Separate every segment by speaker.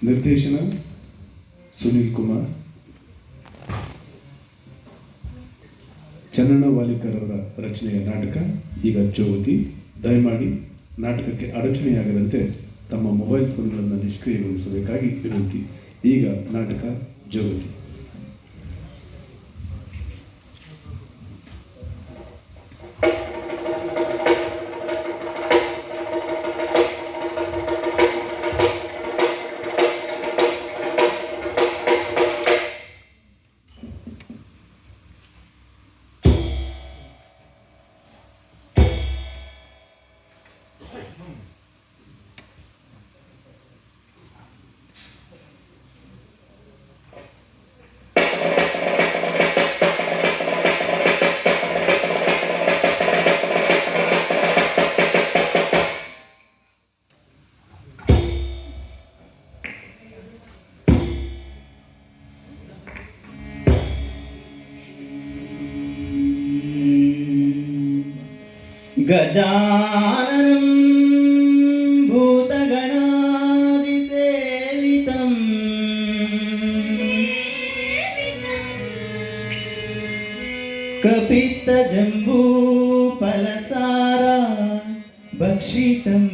Speaker 1: ನಿರ್ದೇಶನ ಸುನಿಲ್ ಕುಮಾರ್. ಚನ್ನಣ್ಣ ವಾಲಿಕರ್ ಅವರ ರಚನೆಯ ನಾಟಕ ಈಗ ಜೋಗತಿ. ದಯಮಾಡಿ ನಾಟಕಕ್ಕೆ ಅಡಚಣೆಯಾಗದಂತೆ ತಮ್ಮ ಮೊಬೈಲ್ ಫೋನ್ಗಳನ್ನು ನಿಷ್ಕ್ರಿಯಗೊಳಿಸಬೇಕಾಗಿ ವಿನಂತಿ. ಈಗ ನಾಟಕ ಜೋಗತಿ.
Speaker 2: ಗಜಾನನಂ ಭೂತಗಣಾದಿಸೇವಿತಂ ಕಪಿತ್ತಜಂಬೂಫಲಸಾರ ಭಕ್ಷಿತಂ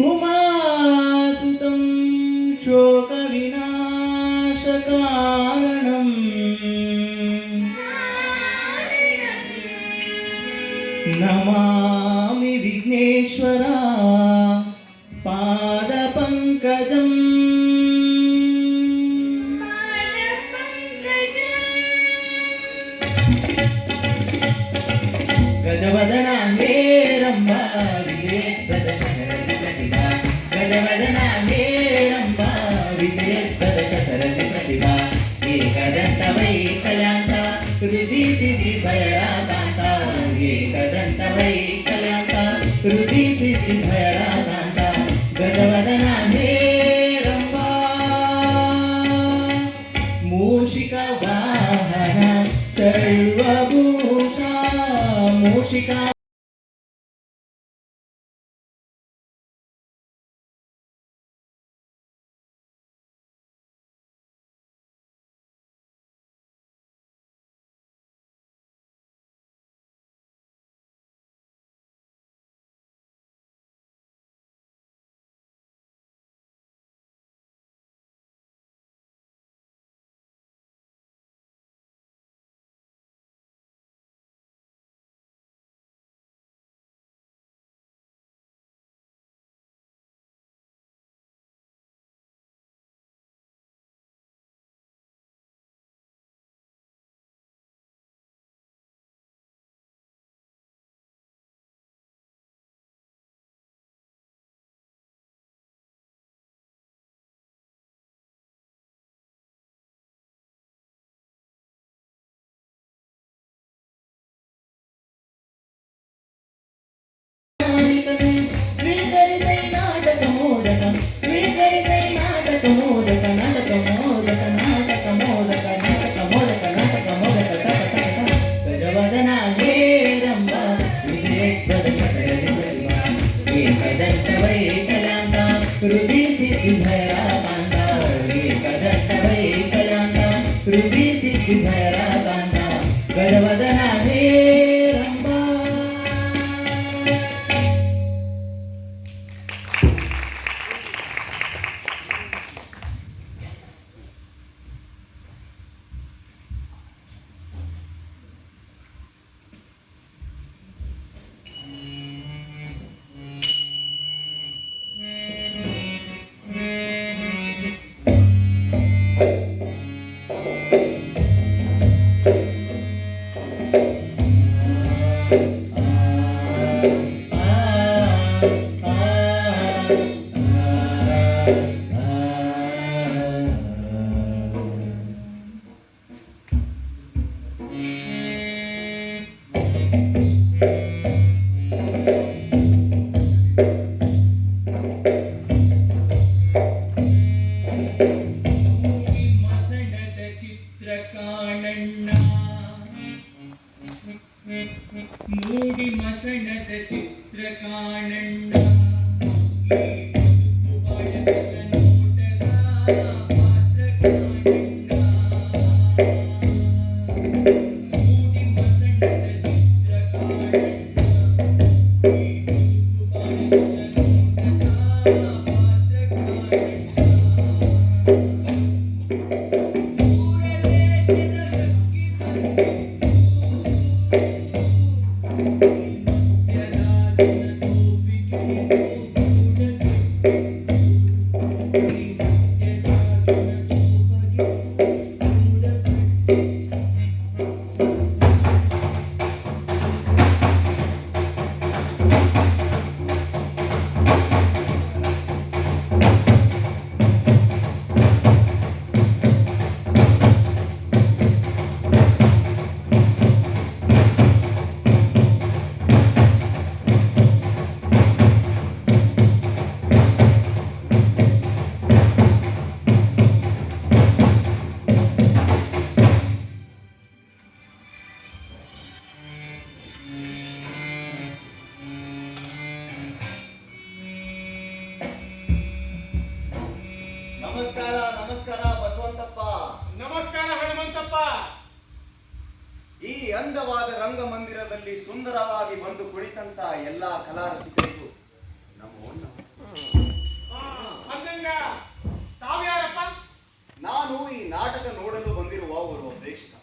Speaker 2: ಉಮಾಸುತಂ ಶೋಕವಿನಾಶಕಾರಣಂ ನಮಾಮಿ ವಿಘ್ನೇಶ್ವರ ಪಾದಪಂಕಜಂ. ಗಜವದನ ಹೇರಂಬ ವಿಜಯಧ್ವಜ ಶತರಥಿ ಪ್ರತಿಭಾ. ಗಜವದನ ಹೇರಂಬ ವಿಜಯಧ್ವಜ ಶತರಥಿ ಪ್ರತಿಭಾ. ಏಕದಂತ ವೈಕಲ್ಯಾಂತ ಹೃದಿ ಸಿದ್ಧಿ ಭಯರಾಕಾಂತ. ಏಕದಂತ ವೈಕಲ್ಯಾಂತ ಹೃದಿ ಸಿದ್ಧಿ ಭಯರಾಕಾಂತ. ಗಜವದನ ಹೇರಂಬ ಮೂಷಿಕ ವಾಹನ ಸರ್ವಭೂಷಾ. ಮೂಷಿಕ ಸ್ವೀಕರಿಸೈ ನಾಟಕ ಮೋದಕ. ಸ್ವೀಕರಿಸೈ ನಾಟಕ ಮೋದಕ. ನಾಟಕ ಮೋದಕ ನಾಟಕ ಮೋದಕ ನಾಟಕ ಮೋದಕ ನಾಟಕ ಮೋದಕ ತಕ ತಕ. ಗಜವದನ ಹೇರಂಬ ವಿಜಯಧ್ವಜ ಶತರಥಿ ಪ್ರತಿಭಾ. ಏಕದಂತ ವೈಕಲ್ಯಾಂತ ಹೃದಿ ಸಿದ್ಧಿ ಭಯರಾಕಾಂತ. ಏಕದಂತ ವೈಕಲ್ಯಾಂತ ಹೃದಿ ಸಿದ್ಧಿ ಭಯರಾಕಾಂತ. ಗಜವದನ ಹೇರಂಬ.
Speaker 3: ಮೂಡಿ ಮಸಣದ ಚಿತ್ರ ಕಾಣಣ್ಣ ಈ ಬದುಕು ಬಾಳಬಲ್ಲ ನೋಟದ ಪಾತ್ರ ಕಾಣಣ್ಣ ಮೂಡಿ ಮಸಣದ ಚಿತ್ರ ಕಾಣಣ್ಣ ಈ ಬದುಕು ಬಾಳಬಲ್ಲ ನೋಟದ ಪಾತ್ರ ಕಾಣಣ್ಣ ದೂರ ದೇಶದ ಹಕ್ಕಿ ಬಂದಿತ್ತು
Speaker 4: ನಮಸ್ಕಾರ ನಮಸ್ಕಾರ ಬಸವಂತಪ್ಪ.
Speaker 5: ನಮಸ್ಕಾರ ಹನುಮಂತಪ್ಪ.
Speaker 4: ಈ ಅಂದವಾದ ರಂಗಮಂದಿರದಲ್ಲಿ ಸುಂದರವಾಗಿ ಬಂದು ಕುಳಿತಂತ ಎಲ್ಲಾ ಕಲಾರಸಿಕರಿಗೂ ನಮೋ ನಮಃ.
Speaker 5: ಅಂದಂಗ ತಾವ್ಯಾರಪ್ಪ?
Speaker 4: ನಾನು ಈ ನಾಟಕ ನೋಡಲು ಬಂದಿರುವ ಓರ್ವ ಪ್ರೇಕ್ಷಕ.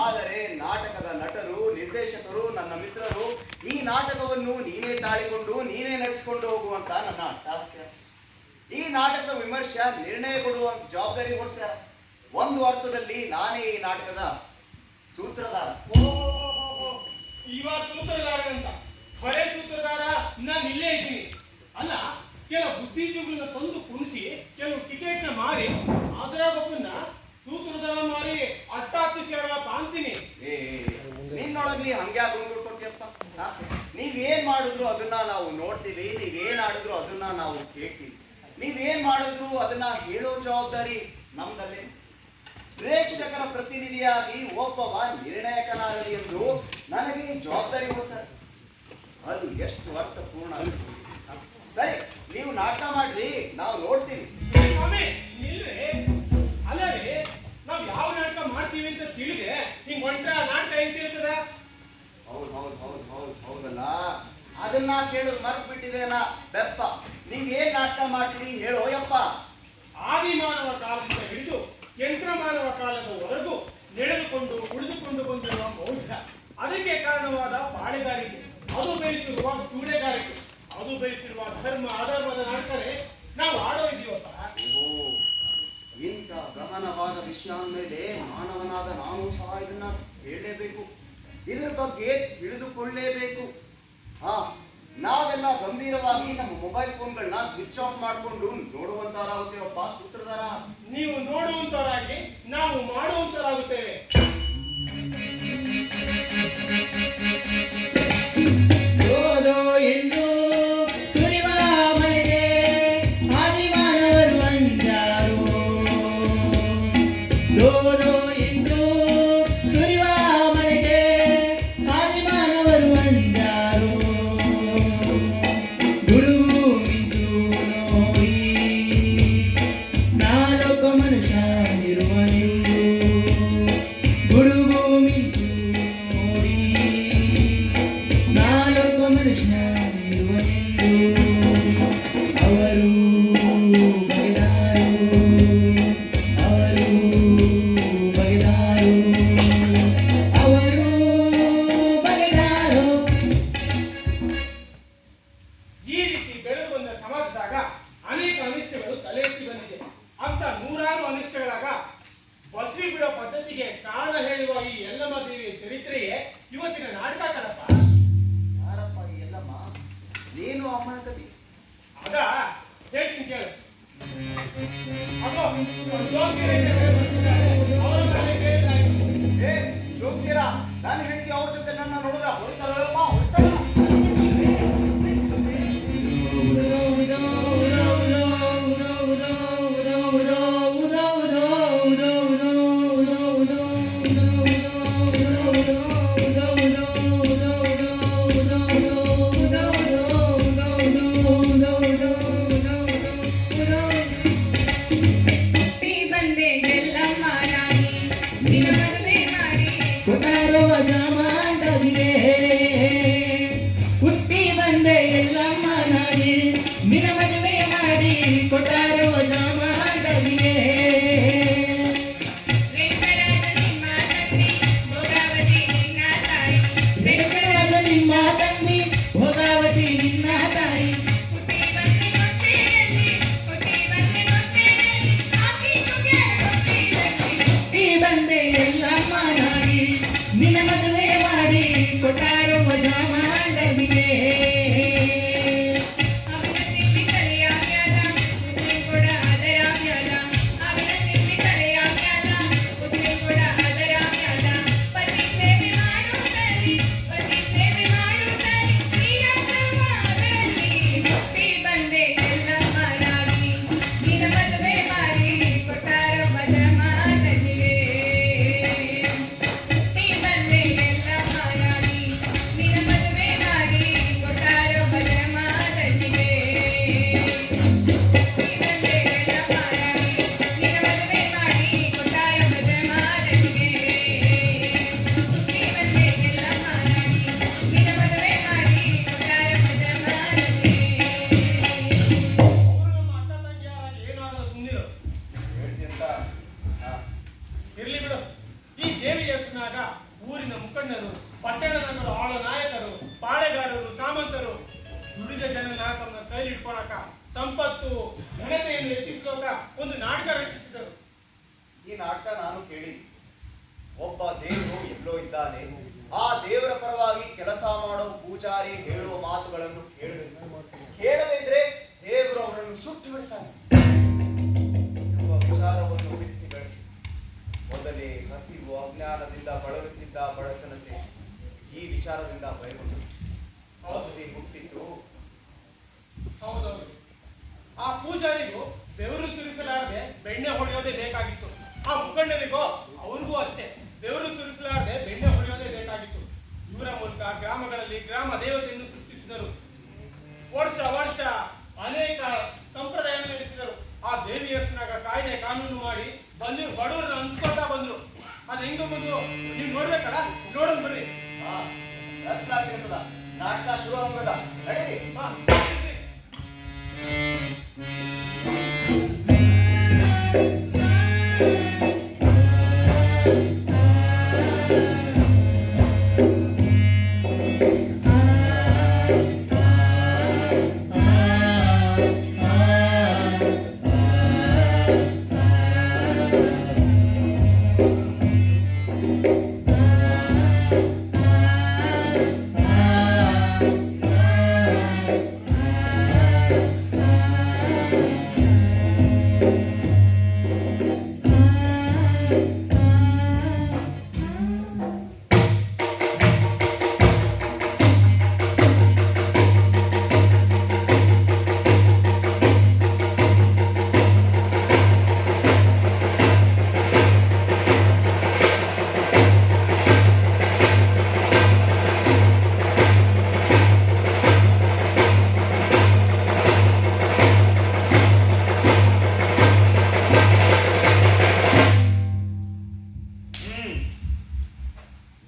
Speaker 4: ಆದರೆ ನಾಟಕದ ನಟರು, ನಿರ್ದೇಶಕರು, ನನ್ನ ಮಿತ್ರರು ಈ ನಾಟಕವನ್ನು ನೀನೇ ತಾಳಿಕೊಂಡು ನೀನೇ ನಡೆಸಿಕೊಂಡು ಹೋಗುವಂತ ನನ್ನ ಅಟ್ಟಾಚಾರ. ಈ ನಾಟಕದ ವಿಮರ್ಶೆ ನಿರ್ಣಯ ಕೊಡುವ ಜವಾಬ್ದಾರಿ ಹೊಡ್ಸ್ಯಾರ. ಒಂದು ಅರ್ಥದಲ್ಲಿ ನಾನೇ ಈ ನಾಟಕದ ಸೂತ್ರಧಾರ.
Speaker 5: ಇವ ಸೂತ್ರಧಾರ ಅಂತ ಖರೆ ಸೂತ್ರಧಾರ ನಾನು ಇಲ್ಲೇ ಇದ್ದೀನಿ. ಅಲ್ಲ, ಕೆಲವು ಬುದ್ಧಿಜೀವಿಗಳನ್ನ ತಂದು ಕುಣಿಸಿ ಕೆಲವು ಟಿಕೆಟ್ನ ಮಾರಿ ಅದರ ಒಬ್ಬನ್ನ ಸೂತ್ರಧಾರ ಮಾರಿ ಅಷ್ಟಾತ್ಯಪ್ಪ ಅಂತೀನಿ.
Speaker 4: ನಿನ್ನೊಳಗೆ ನೀ ಹಂಗ್ಯಾಗ ಕೊಡ್ತೀಯಪ್ಪ. ನೀವೇನ್ ಮಾಡಿದ್ರು ಅದನ್ನ ನಾವು ನೋಡ್ತೀವಿ, ನೀವೇನ್ ಆಡಿದ್ರು ಅದನ್ನ ನಾವು ಕೇಳ್ತೀವಿ, ನೀವೇನ್ ಮಾಡಿದ್ರು ಅದನ್ನ ಹೇಳೋ ಜವಾಬ್ದಾರಿ ನಮ್ದಲ್ಲೇ. ಪ್ರೇಕ್ಷಕರ ಪ್ರತಿನಿಧಿಯಾಗಿ ಒಬ್ಬವ ನಿರ್ಣಾಯಕನಾಗಲಿ ಎಂದು ನನಗೆ ಜವಾಬ್ದಾರಿ ಹೊಸ. ಅದು ಎಷ್ಟು ಅರ್ಥಪೂರ್ಣ. ಸರಿ, ನೀವು ನಾಟಕ ಮಾಡ್ರಿ, ನಾವು ನೋಡ್ತೀವಿ.
Speaker 5: ಸ್ವಾಮಿ ನಿಲ್ರಿ. ಅಲ್ಲರಿ, ನಾವ್ ಯಾವ ನಾಟಕ ಮಾಡ್ತೀವಿ ಅಂತ ತಿಳಿದೆ ಹಿಂಗ್ ಹೊಂಟ್ರ ನಾಟಕ ಹೆಂಗ್ ತಿಳ್ತದ?
Speaker 4: ಹೌದಲ್ಲ, ಅದನ್ನ ಕೇಳೋದು ಮರ್ತ್ ಬಿಟ್ಟಿದೇನಾ ಬೆಪ್ಪ. ನೀವೇನ್ ನಾಟಕ ಮಾಡ್ತೀರಿ ಹೇಳೋ ಯಪ್ಪ.
Speaker 5: ಆದಿಮಾನವ ಕಾಲದಿಂದ ಹಿಡಿದು ಯಂತ್ರಮಾನವ ಕಾಲದವರೆಗೂ ನಡೆದುಕೊಂಡು ಉಳಿದುಕೊಂಡು ಬಂದಿರುವ ಮೌಢ್ಯ, ಅದಕ್ಕೆ ಕಾರಣವಾದ ಬಾಳೆಗಾರಿಕೆ, ಅದು ಬೆಳೆಸಿರುವ ಸೂಳೆಗಾರಿಕೆ, ಅದು ಬೆಳೆಸಿರುವ ಧರ್ಮ ಅಧರ್ಮದ ನಾಟಕರೇ ನಾವು ಆಡೋ ಇದೀವಪ್ಪ.
Speaker 4: ಇಂಥ ಗಹನವಾದ ವಿಷಯ ಮೇಲೆ ಮಾನವನಾದ ನಾನು ಸಹ ಇದನ್ನ ಹೇಳಲೇಬೇಕು, ಇದರ ಬಗ್ಗೆ ತಿಳಿದುಕೊಳ್ಳಲೇಬೇಕು. ನಾವೆಲ್ಲ ಗಂಭೀರವಾಗಿ ನಮ್ಮ ಮೊಬೈಲ್ ಫೋನ್ಗಳನ್ನ ಸ್ವಿಚ್ ಆಫ್ ಮಾಡಿಕೊಂಡು ನೋಡುವಂತವರಾಗುತ್ತೇವಪ್ಪ ಸೂತ್ರಧಾರ.
Speaker 5: ನೀವು ನೋಡುವಂತವರಾಗಿ ನಾವು ಮಾಡುವಂತವರಾಗುತ್ತೇವೆ.
Speaker 2: ಓದೋ ಎಂದು ಸುರಿವ ಮಳೆಗೆ ಆದಿಮಾನವರು ಅಂಜಾರು. ಓದೋ ಎಂದು ಸುರಿವ ಮಳೆಗೆ ಆದಿಮಾನವರು ಅಂಜಾರು. ಗುಡುಗು ಮಿಂಚು ನೋಡಿ ನಾನೊಬ್ಬ ಮನುಷ್ಯ ಇರುವನೆಂದು. ಗುಡುಗು ಮಿಂಚು ನೋಡಿ
Speaker 3: ಕೊಟ್ಟಾರೋ ಮಜಾ ಮಾಡಲಿಗೆ ಅಭಿನಂದಿಸಿ ಕಲೆಯಾಗ್ಯಾದ ಮುಸ್ಲಿಂ ಕೂಡ ಅದರಾಗ್ಯಾದ ಅಭಿನಂದಿಸಿ ಕಲೆಯಾಗ್ಯಾದ ಮುಸ್ಲಿಂ ಕೂಡ ಅದರಾಗ್ಯಾದ ಪತಿ ಸೇವೆ ಮಾಡುವುದರಲ್ಲಿ ಶ್ರೀರಾಮದಲ್ಲಿ ಹುಟ್ಟಿ ಬಂದೆ ಎಲ್ಲ ಮಾರಾಗಿ ನಿನ್ನ ಮದುವೆ ಮಾಡಿ ಕೊಟ್ಟಾರೋ ಮಜಾ ಮಾಡಲಿಗೆ ಹುಟ್ಟಿ ಬಂದೆ ಎಲ್ಲ ಮಾರಾಗಿ ನಿನ್ನ ಮದುವೆ ಮಾಡಿ ಕೊಟ್ಟಾರೋ ಮಜಾ ಮಾಡಲಿಗೆ ಹುಟ್ಟಿ ಬಂದೆ ಎಲ್ಲ ಮಾರಾಗಿ ನಿನ್ನ ಮದುವೆ ಮಾಡಿ ಕೊಟ್ಟಾರೋ ಮಜಾ ಮಾಡಲಿಗೆ ಹುಟ್ಟಿ ಬಂದೆ ಎಲ್ಲ ಮಾರಾಗಿ ನಿನ್ನ ಮದುವೆ ಮಾಡಿ ಕೊಟ್ಟಾರೋ ಮಜಾ ಮಾಡಲಿಗೆ
Speaker 5: ಅವರು ನಮ್ಮ ಅಣ್ಣ ತಂಗಿಯರಾಗಿ ಏನಾದರೂ ಸುಮ್ಮನಿರು.
Speaker 4: ಹೇಳ್ತಿಂತ
Speaker 5: ಇರ್ಲಿ ಬಿಡು. ಈ ದೇವಿ ಹೆಸರಿನಾಗ ಊರಿನ ಮುಖಂಡರು, ಪಟ್ಟಣದ ಆಳ ನಾಯಕರು, ಪಾಳೆಗಾರರು, ಸಾಮಂತರು ದುಡಿದ ಜನನ ತಮ್ಮ ಕೈಲಿಟ್ಕೊಳಕ, ಸಂಪತ್ತು ಘನತೆಯನ್ನು ಹೆಚ್ಚಿಸೋಕ ಒಂದು ನಾಟಕ ರಚಿಸಿದರು.
Speaker 4: ಈ ನಾಟಕ ನಾನು ಕೇಳಿ ಒಬ್ಬ ದೇವರು ಎಲ್ಲೋ ಇದ್ದಾನೆ, ಆ ದೇವರ ಪರವಾಗಿ ಕೆಲಸ ಮಾಡೋ ಪೂಜಾರಿ ಹೇಳುವ ಮಾತುಗಳನ್ನು ಕೇಳದೇ ಇದ್ರೆ ದೇವರು ಅವರನ್ನು ಸುಟ್ಟು ಬಿಡ್ತಾನೆ ಎಂಬ ವಿಚಾರವನ್ನು ಬಿತ್ತಿ ಬೆಳೆಸಿ ಮೊದಲೇ ಹಸಿವು ಅಜ್ಞಾನದಿಂದ ಬಳಲುತ್ತಿದ್ದ ಬಡಜನತೆ ಈ ವಿಚಾರದಿಂದ ಭಯಗೊಂಡು ಅವಧಿ ಹುಟ್ಟಿದ್ದು.
Speaker 5: ಹೌದೌದು. ಆ ಪೂಜಾರಿಗೂ ಬೆವರು ಸುರಿಸಲಾರದೆ ಬೆಣ್ಣೆ ಹೊಡೆಯೋದೇ ಬೇಕಾಗಿತ್ತು. ಆ ಮುಖಂಡರಿಗೂ ಅವ್ರಿಗೂ ಅಷ್ಟೇ ಬೆವರು ಸುರಿಸಲಾರದೆ ಬೆಣ್ಣೆ ಹೊಡೆಯೋದೇ ಬೇಕಾಗಿತ್ತು. ಇವರ ಮೂಲಕ ಗ್ರಾಮಗಳಲ್ಲಿ ಗ್ರಾಮ ದೇವತೆಯನ್ನು ಸೃಷ್ಟಿಸಿದರು. ವರ್ಷ ವರ್ಷ ಅನೇಕ ಸಂಪ್ರದಾಯವನ್ನು ನಡೆಸಿದರು. ಆ ದೇವಿ ಹೆಸರಿನಾಗ ಕಾಯ್ದೆ ಕಾನೂನು ಮಾಡಿ ಬಂದಿರು ಬಡವರನ್ನ ಹಂಚ್ಕೊಳ್ತಾ ಬಂದ್ರು. ಅದು ಹೆಂಗ ಬಂದು ನೀವು ನೋಡ್ಬೇಕಲ್ಲ, ನೋಡೋಣ ಬರ್ರಿ.
Speaker 4: ನಾಟಕ ಶುರು ಆಗೋದ ನಡೀರಿ.
Speaker 5: ಬಾ.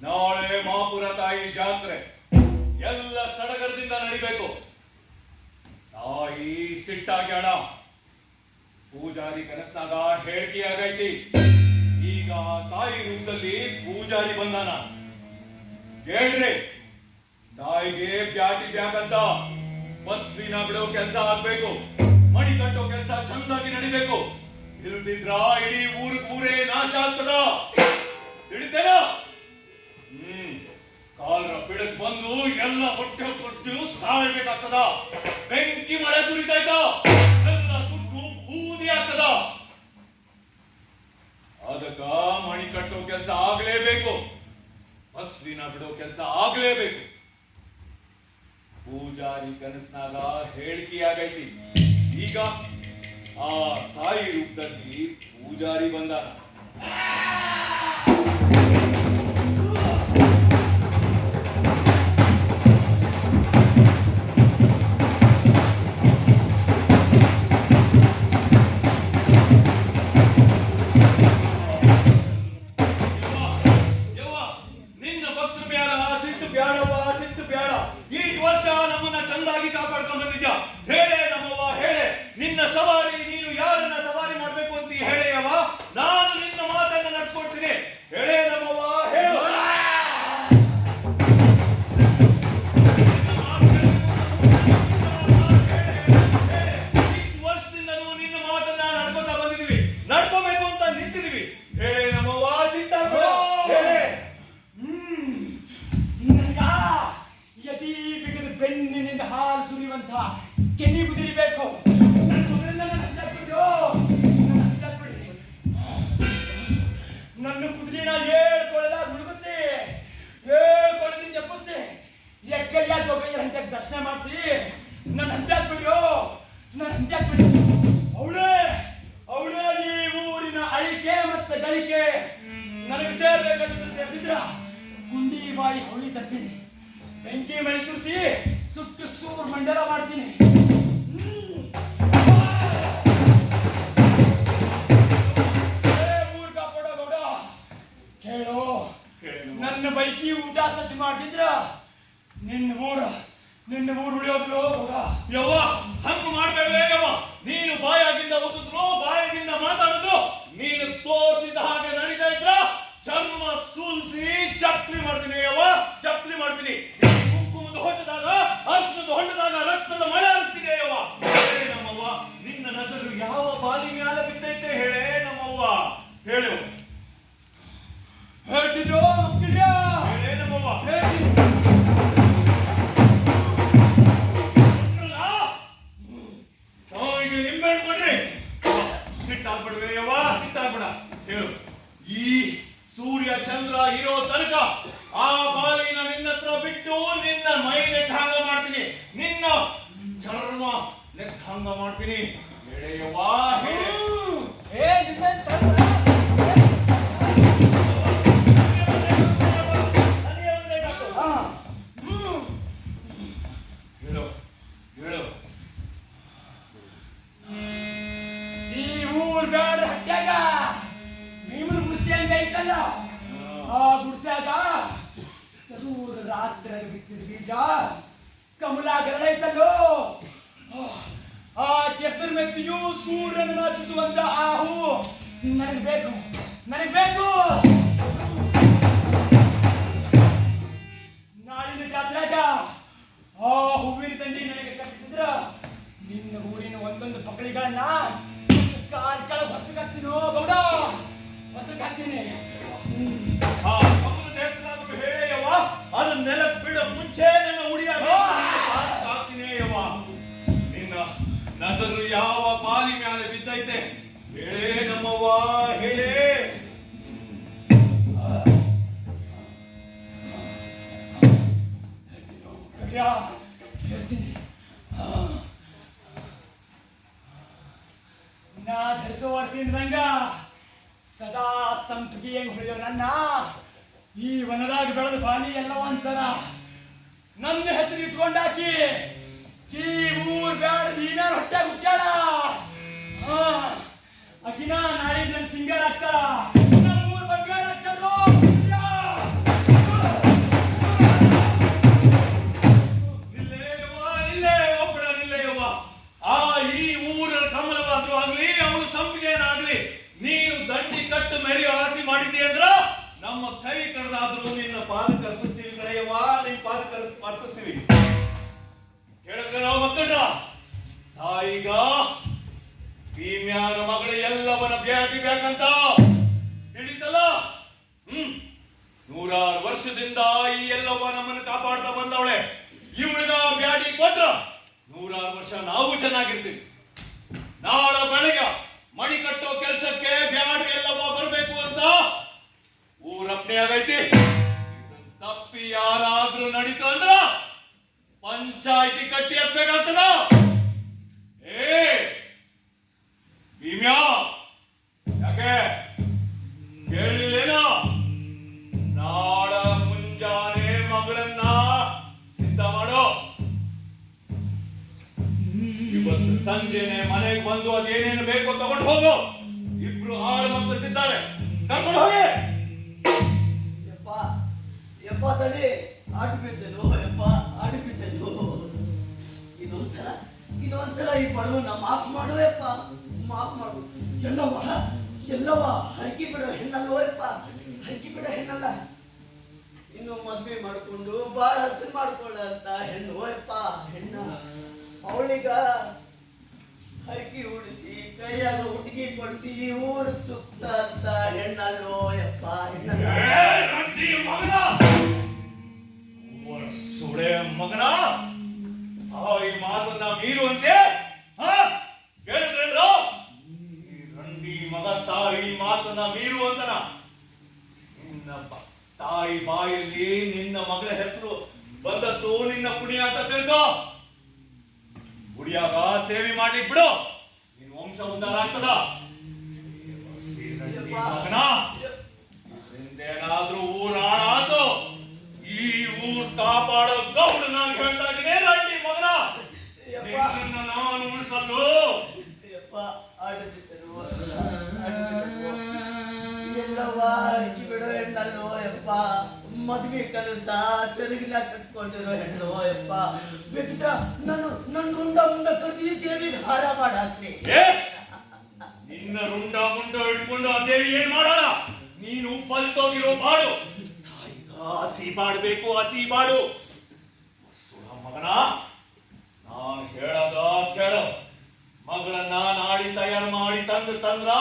Speaker 6: ನಾಳೆ ಮಾಪುರ ತಾಯಿ ಜಾತ್ರೆ ಎಲ್ಲ ಸಡಗರದಿಂದ ನಡಿಬೇಕು. ತಾಯಿ ಸಿಟ್ಟಾಗ್ಯಾಳ. ಪೂಜಾರಿ ಕನಸ್ನಾಗ ಹೇಳಿಕೆ ಆಗೈತಿ. ಈಗ ತಾಯಿ ರೂಪದಲ್ಲಿ ಪೂಜಾರಿ ಬಂದಾನ. ಹೇಳ್ರಿ, ತಾಯಿಗೆ ಬ್ಯಾಟಿ ಬ್ಯಾಕಂತ ಬಸ್ವಿನ ಬಿಡೋ ಕೆಲಸ ಆಗ್ಬೇಕು. ಮಣಿ ಕಟ್ಟೋ ಕೆಲಸ ಚಂದಾಗಿ ನಡಿಬೇಕು. ಇಲ್ದಿದ್ರ ಇಡೀ ಊರೇ ನಾಶ ಆಗ್ತದ. ತಿಳಿತೇನ? ಕಾಲ್ರ ಬಿಡಕ್ ಬಂದು ಎಲ್ಲ ಹೊಟ್ಟೆ ಕೊಟ್ಟು ಸಾಯ್ಬೇಕಾಗ್ತದ. ಬೆಂಕಿ ಮಳೆ ಸುರಿತಾಯ್ತ, ಎಲ್ಲ ಸುಟ್ಟು ಬೂದಿ ಆಗ್ತದ. ಅದಕ್ಕ ಮಣಿ ಕಟ್ಟೋ ಕೆಲಸ ಆಗ್ಲೇಬೇಕು. ಹಸ್ವಿನ ಬಿಡೋ ಕೆಲಸ ಆಗ್ಲೇಬೇಕು. ಪೂಜಾರಿ ಕನಸ್ನಾಗ ಹೇಳಿಕೆ ಆಗೈತಿ. ಈಗ ಆ ತಾಯಿ ರೂಪದಲ್ಲಿ ಪೂಜಾರಿ ಬಂದಾನ.
Speaker 7: ಹಾಲು ಸುರಿಯುವಂತ ಕೆನ್ನಿ ಕುದಿರಿಬೇಕು. ನನ್ನ ಮಗನಿಂದ ನನ್ನ ಹಂಚಾಕ್ಬಿಡು. ನನ್ನ ಕುದುರೆನ ಹೇಳ್ಕೊಳ್ಳಲ್ಲ ಮುಳುಗಿಸಿ, ಹೇಳ್ಕೊಳ್ಳೋದಿಂದ ಎಬ್ಬಿಸಿ, ಎಕ್ಕಯ್ಯ ಜೋಗಯ್ಯ ಅಂತ ದರ್ಶನ ಮಾಡಿಸಿ ನನ್ನ ಹಂಚಾಕ್ಬಿಡು. ನನ್ನ ಹಂಚಾಕ್ಬಿಡು. ಅವಳೇ ಈ ಊರಿನ ಅಳಿಕೆ ಮತ್ತೆ ಗಳಿಕೆ. ನನಗೆ ಸೇರ್ಬೇಕಂತ ಸೇರ್ತಿದ್ರ ಗುಂಡಿ ಬಾಯಿ ಹೊಳಿ ತರ್ತೀನಿ, ಬೆಂಕಿ ಮಳೆ ಸುರಿಸಿ ಸುಟ್ಟು ಸೂರ್ ಮಂಡಲ ಮಾಡ್ತೀನಿ. ಊರ್ ಕಾಪಾಡೋ ಗೌಡ ಕೇಳು, ನನ್ನ ಬೈಕಿ ಊಟ ಸಜ್ಜು ಮಾಡ್ತಿದ್ರ ನಿನ್ನ ಊರು ಉಳಿಯೋದು ಗೌಡ.
Speaker 6: ಯವ್ವ ಹಂಗ ಮಾಡ್ಬೇಡವೇ ಯವ್ವ. ನೀನು ಬಾಯಾಗಿಂದ ಓದಿದ್ರು, ಬಾಯಾಗಿಂದ ಮಾತಾಡಿದ್ರು, ನೀನು ತೋರಿಸಿದ ಹಾಗೆ ನಡೀತಾ ಇದ್ರ ಚರ್ಮ ಸೂಲ್ಸಿ ಚಪ್ಲಿ ಮಾಡ್ತೀನಿ ಯವ್ವ, ಚಪ್ಲಿ ಮಾಡ್ತೀನಿ. ಕುಂಕುಮದ ಹೊಟ್ಟದಾಗ, ಅರ್ಶನದ ಹೊಟ್ಟದಾಗ ರಕ್ತದ ಮಳೆ ಹರಿಸ್ತೀನಿ ಯವ್ವ. ಹೇಳೇ ನಮ್ಮವ್ವ, ನಿನ್ನ ನಸರು ಯಾವ ಬಾಲಿ ಮ್ಯಾಲ ಬಿದ್ದೈತೆ ಹೇಳೇ ನಮ್ಮವ್ವ, ಹೇಳು.
Speaker 7: ಹೇಳ್ತಿದ್ರು
Speaker 6: ಹೇಳೇ ನಮ್ಮವ್ವ. ಈಗ ನಿಂಬೆಹಣ್ಣು ಕೊಡ್ರಿ. ಸಿಟ್ಟಾಗ್ಬಿಡ್ವೆ ಯವ್ವ, ಸಿಟ್ಟಾಗ್ಬಿಡ. ಹೇಳು, ಈ ಸೂರ್ಯ ಚಂದ್ರ ಇರೋ ತನಕ ಆ ಬಾಲಿನ ನಿನ್ನ ಹತ್ರ ಬಿಟ್ಟು ನಿನ್ನ ಮೈ ನೆಟ್ಟಂಗ ಮಾಡ್ತೀನಿ, ನಿನ್ನ ಚರ್ಮ ನೆಟ್ಟಂಗ ಮಾಡ್ತೀನಿ. ಹೇಳೆಯವ್ವ, ಹೇಳೆ. ಹೇಳು ಹೇಳು.
Speaker 7: ಈ ಊರ್ ಬೇಡ ಹಟ್ಯಾಗ ಭೀಮನ ಗುಡಿಸಿ ಹಂಗ ಐತಲ್ಲ, ಆ ಗುಡಿಸ್ಯಾಗ ಸದೂರ ರಾತ್ರಿ ಬಿತ್ತಿದ ಬೀಜ ಕಮಲ ಗರಡೈತಲ್ಲೋ. ಆ ಕೆಸರು ಮೆತ್ತಿಯು ಸೂರ್ಯನ ನಾಚಿಸುವಂತ ಆಹು ನನಗೆ ಬೇಕು, ನನಗೆ ಬೇಕು. ನಾಳಿನ ಜಾತ್ರೆಗ ಆ ಹೂವಿನ ತಂಡಿ ನನಗೆ ಕಟ್ಟಿದ್ರ ನಿನ್ನ ಊರಿನ ಒಂದೊಂದು ಪಕಳಿಗಳನ್ನ ಕಾಲ್ ಕೆಳಗೆ ಹೊಸಗಾಕ್ತೀನೋ ಗೌಡ, ಹೊಸಗಾಕ್ತೀನಿ.
Speaker 6: ಆ ಕಮಲದ ಹೆಸರಾದ್ರು ಹೇಳೆಯವ್ವ, ಅದು ನೆಲ ಬಿಡ ಮುಂಚೆ ನನ್ನ ಉಡಿಯಾಗಿ ಹಾಕ್ತೀನಿ ಯವ್ವ. ನಿನ್ನ ನಸರು ಯಾವ ಬಾಲಿ ಮ್ಯಾಲೆ ಬಿದ್ದೈತೆ ಹೇಳೇ ನಮ್ಮವ್ವ, ಹೇಳೇ.
Speaker 7: ಹೇಳ್ತೀನಿ. ನಾ ಧರಿಸೋ ವರ್ಷದಿಂದ ಸದಾ ಸಂಪಿಗೆ ಹೆಂಗ್ ಹೊಳೆಯೋ ನನ್ನ ಈ ವನದಾಗ ಬೆಳೆದ ಬಾನಿ ಎಲ್ಲವ ಅಂತಾರ. ನನ್ನ ಹೆಸರು ಇಟ್ಕೊಂಡಾಕಿ ಈ ಊರ್ ಬ್ಯಾಡ ನೀನ ಹೊಟ್ಟೆ ಹುಟ್ಟಾಡ. ಅಕಿನ ನಾಳೆ ನನ್ನ ಸಿಂಗರ್ ಆಗ್ತಾರ, ನಮ್ಮ ಊರ್ ಬಂಗಾರ ಆಗ್ತಾರೋ.
Speaker 6: ಆ ಈ ಊರ ಕಮಲವಾದ್ರೂ ಆಗ್ಲಿ, ಅವಳು ಸಂಪಿಗೆನಾಗ್ಲಿ, ನೀನು ದಂಡಿ ಕಟ್ಟು ಮೆರೆಯೋ ಆಸೆ ಮಾಡಿದ್ದಿ ಅಂದ್ರ ನಮ್ಮ ಕೈ ಕಡ್ದಾದ್ರೂ ನಿನ್ನ ಪಾದಕ್ಕೆ ಅರ್ಪಿಸ್ತೀವಿ ಕಡೆಯವ್ವ, ನಿನ್ನ ಪಾದಕ್ಕೆ ಅರ್ಪಿಸ್ತೀವಿ. ಹೇಳಿದ್ರೆ ನಾವು ಮಕ್ಕಳ ತಾಯಿಗ ಭೀಮ್ಯಾನ ಮಗಳ ಎಲ್ಲವನ ಬ್ಯಾಟಿ ಬ್ಯಾಕಂತ ತಿಳಿತಲ್ಲ. 100 ವರ್ಷದಿಂದ ಈ ಎಲ್ಲವ ನಮ್ಮನ್ನು ಕಾಪಾಡ್ತಾ ಬಂದವಳೆ. ಇವಳಿಗ ಬ್ಯಾಟಿ ಕೊಟ್ರ 100 ವರ್ಷ ನಾವು ಚೆನ್ನಾಗಿರ್ತೀವಿ. ನಾಳ ಬೆಳಗ್ಗೆ ಮಣಿ ಕಟ್ಟೋ ಕೆಲ್ಸಕ್ಕೆ ಬ್ಯಾಡಿ ಎಲ್ಲವ ಬರ್ಬೇಕು ಅಂತ ಊರಪ್ಪಣೆ ಆಗೈತಿ. ತಪ್ಪಿ ಯಾರಾದ್ರೂ ನಡೀತು ಅಂದ್ರ ಪಂಚಾಯಿತಿ ಕಟ್ಟಿ ಹತ್ಬೇಕಾಗ್ತದ. ಏ ಭೀಮ್ಯಾ, ಯಾಕೆ ಕೇಳಿಲ್ಲೇನೋ? ನಾಳ ಮುಂಜಾನೆ ಮಗಳನ್ನ ಸಿದ್ಧ ಮಾಡೋ. ಇವತ್ತು ಸಂಜೆನೆ ಮನೆಗೆ ಬಂದು ಅದೇನೇನು ಬೇಕೋ ತಗೊಂಡು ಹೋಗು. ಇಬ್ರು ಆಳು ಮಕ್ಕಳು ಸಿದ್ದಾರೆ, ಕರ್ಕೊಂಡು ಹೋಗಿ.
Speaker 2: ಯಪ್ಪ ತಡಿ, ಆಟು ಬಿದ್ದೆನು ಯಪ್ಪ, ಆಟು ಬಿದ್ದೆನು. ಇದೊಂದ್ಸಲ ಈ ಬಡವನ್ನ ಮಾಫ್ ಮಾಡು ಯಪ್ಪ, ಮಾಫ್ ಮಾಡು. ಎಲ್ಲವ ಹರಕಿ ಬಿಡೋ ಹೆಣ್ಣಲ್ಲೋ ಯಪ್ಪ, ಹರಕಿ ಬಿಡೋ ಹೆಣ್ಣಲ್ಲ. ಇನ್ನು ಮದ್ವೆ ಮಾಡ್ಕೊಂಡು ಬಾಳ ಹಸರು ಮಾಡ್ಕೊಳ್ಳಂತ ಹೆಣ್ಣು ಯಪ್ಪ, ಹೆಣ್ಣ. ಅವಳಿಗ ಹರಕಿ ಉಡಿಸಿ ಕೈಯಾಗ ಹುಡುಗಿ ಕೊಡಿಸಿ ಊರು ಸುತ್ತ ಅಂತ ಹೆಣ್ಣಲ್ಲೋ ಯಪ್ಪ, ಹೆಣ್ಣಲ್ಲ.
Speaker 6: ಸುಳೆ ಮಗನ, ಆ ಮೀರುವಂತೆ ಕೇಳಿದ್ರೇನ್ರೋ? ಈ ರಂಡಿ ಮಗ ತಾಯಿ ಮಾತನ್ನ ಮೀರುವಂತನ. ನಿನ್ನ ತಾಯಿ ಬಾಯಲ್ಲಿ ನಿನ್ನ ಮಗಳ ಹೆಸರು ಬಂದದ್ದು ನಿನ್ನ ಪುಣ್ಯ ಅಂತ ತಿಳ್ಕೋ. ಗುಡಿಯಾಗ ಸೇವೆ ಮಾಡ್ಲಿಕ್ ಬಿಡು, ನಿನ್ ವಂಶ ಉದ್ಧಾರ ಆಗ್ತದ. ಮಗನ ಹಿಂದೇನಾದ್ರೂ ಊರ್ ಹಾಳಾತು, ಈ ಊರ್ ಕಾಪಾಡೋ ಗೌಡು ನಾನು ಹೇಳ್ತಾ ಇದ್ದೀನಿ. ರಂಡಿ ಮಗನ ನಿನ್ನನ್ನ ನಾನು ಉಳಿಸಲು
Speaker 2: ಎಲ್ಲವ್ವ ಹರಕಿ ಬಿಡೋ ಹೆಣ್ಣಲ್ಲೋ ಯಪ್ಪ. ಮದ್ವೆ ಕನಸ ಸೆರಗಿನ ಕಟ್ಕೊಂಡಿರೋ ಹೆಣ್ಣು ಯಪ್ಪ. ಬೇಕಿದ್ರ ನನ್ನ ರುಂಡ ಮುಂಡ ಕಡ್ದಿ ದೇವಿಗೆ ಹಾರ ಮಾಡಾಕ್ರಿ.
Speaker 6: ನಿನ್ನ ರುಂಡ ಮುಂಡ ಹಿಡ್ಕೊಂಡು ಆ ದೇವಿ ಏನ್ ಮಾಡಲ್ಲ. ನೀನು ಪಲ್ತೋಗಿರೋ ಬಾಡು. ತಾಯಿಗ ಹಸಿ ಬಾಡ್ಬೇಕು, ಹಸಿ ಬಾಡು. ಮಗನ ನಾನು ಹೇಳದ ಕೇಳು. ಮಗಳನ್ನ ನಾಡಿ ತಯಾರು ಮಾಡಿ ತಂದ್ರ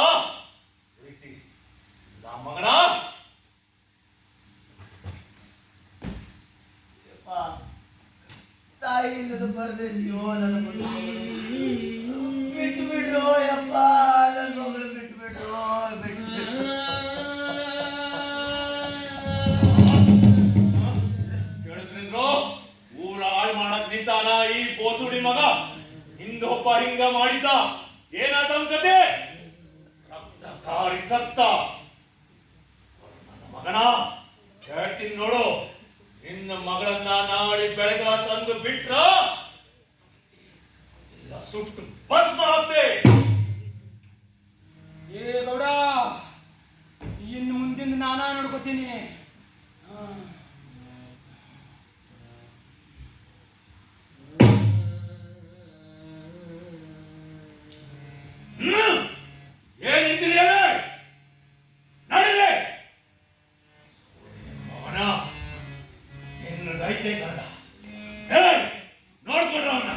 Speaker 6: ಮಗನ
Speaker 2: ತಾಯಿ ಇಲ್ಲದ ಪರದೇಶಿಯೋ ನನ್ನ ಮಗಳು. ಬಿಟ್ಟು ಬಿಡ್ರೋ ಯಪ್ಪ, ನನ್ನ ಮಗಳು ಬಿಟ್ಟು ಬಿಡ್ರೋ, ಬಿಟ್ಟು
Speaker 6: ಕೇಳಿದ್ರೇನ್ರೋ? ಊರ ಹಾಳು ಮಾಡಕ್ ನಿಂತಾನ ಈ ಬೋಸುಡಿ ಮಗ. ಹಿಂದೊಬ್ಬ ಹಿಂಗ ಮಾಡಿದ್ದ. ಏನಾದ ಕತೆ? ರಕ್ತ ಕಾರಿ ಸತ್ತ. ಮಗನ ಹೇಳ್ತೀನಿ ನೋಡು, ನಿನ್ನ ಮಗಳನ್ನ ನಾಳೆ ಬೆಳಗ ತಂದು ಬಿಟ್ರ ಎಲ್ಲ ಸುಟ್ಟು ಭಸ್ಮ ಆಗ್ತೆ.
Speaker 7: ಏ ಗೌಡ, ಇನ್ನು ಮುಂದಿನ ನಾನಾ ನೋಡ್ಕೋತೀನಿ.
Speaker 6: ಏನ್ ನಿಂತಿರಿ ನಡೀಲಿ. ಅವನ ನಿನ್ನ ರೈತೆ ಕಂಡ ನೋಡ್ಕೊಡ್ರ ಅವನ.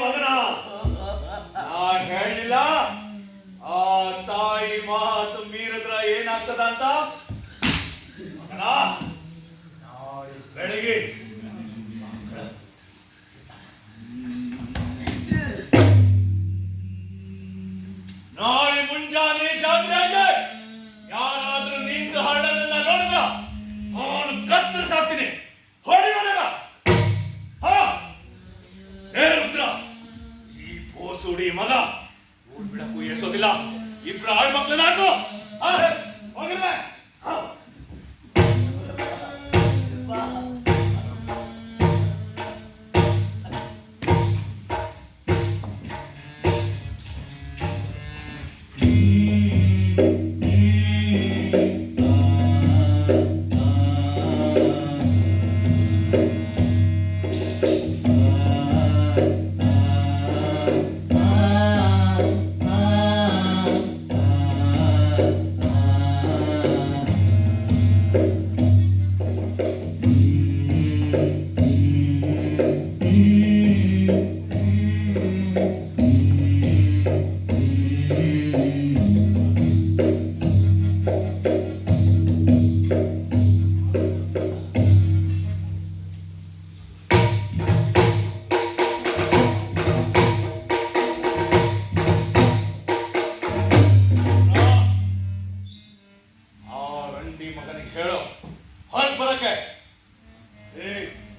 Speaker 6: ಮಗನ ನಾ ಹೇಳಿಲ್ಲ ಆ ತಾಯಿ ಮಾತು ಮೀರಿದ್ರ ಏನಾಗ್ತದ ಅಂತ. ಮಗನ ನಾಳೆ ಬೆಳಿಗ್ಗೆ ನಾಳೆ ಮುಂಜಾನೆ ಜಾತ್ರೆ ಯಾರಾದ್ರೂ ನಿಂತು ಹಾಡೋದನ್ನ ನೋಡಿದ್ರ ಅವನು ಕತ್ತರಿಸಾಕ್ತೀನಿ. ಹೊಡಿ ಮನೆಗ. ಏ ರುದ್ರ, ಈ ಬೋಸುಡಿ ಮಗ ಊರ್ ಬಿಡಕ್ಕೂ ಎಸೋದಿಲ್ಲ. ಇಬ್ರು ಆಳ್ ಮಕ್ಳು ನಾಕು ಹೋಗಿಲ್ಲ. ರಂಡಿ ಮಗನಿಗೆ ಹೇಳು ಹೊರಗೆ ಬರಕ್ಕೆ.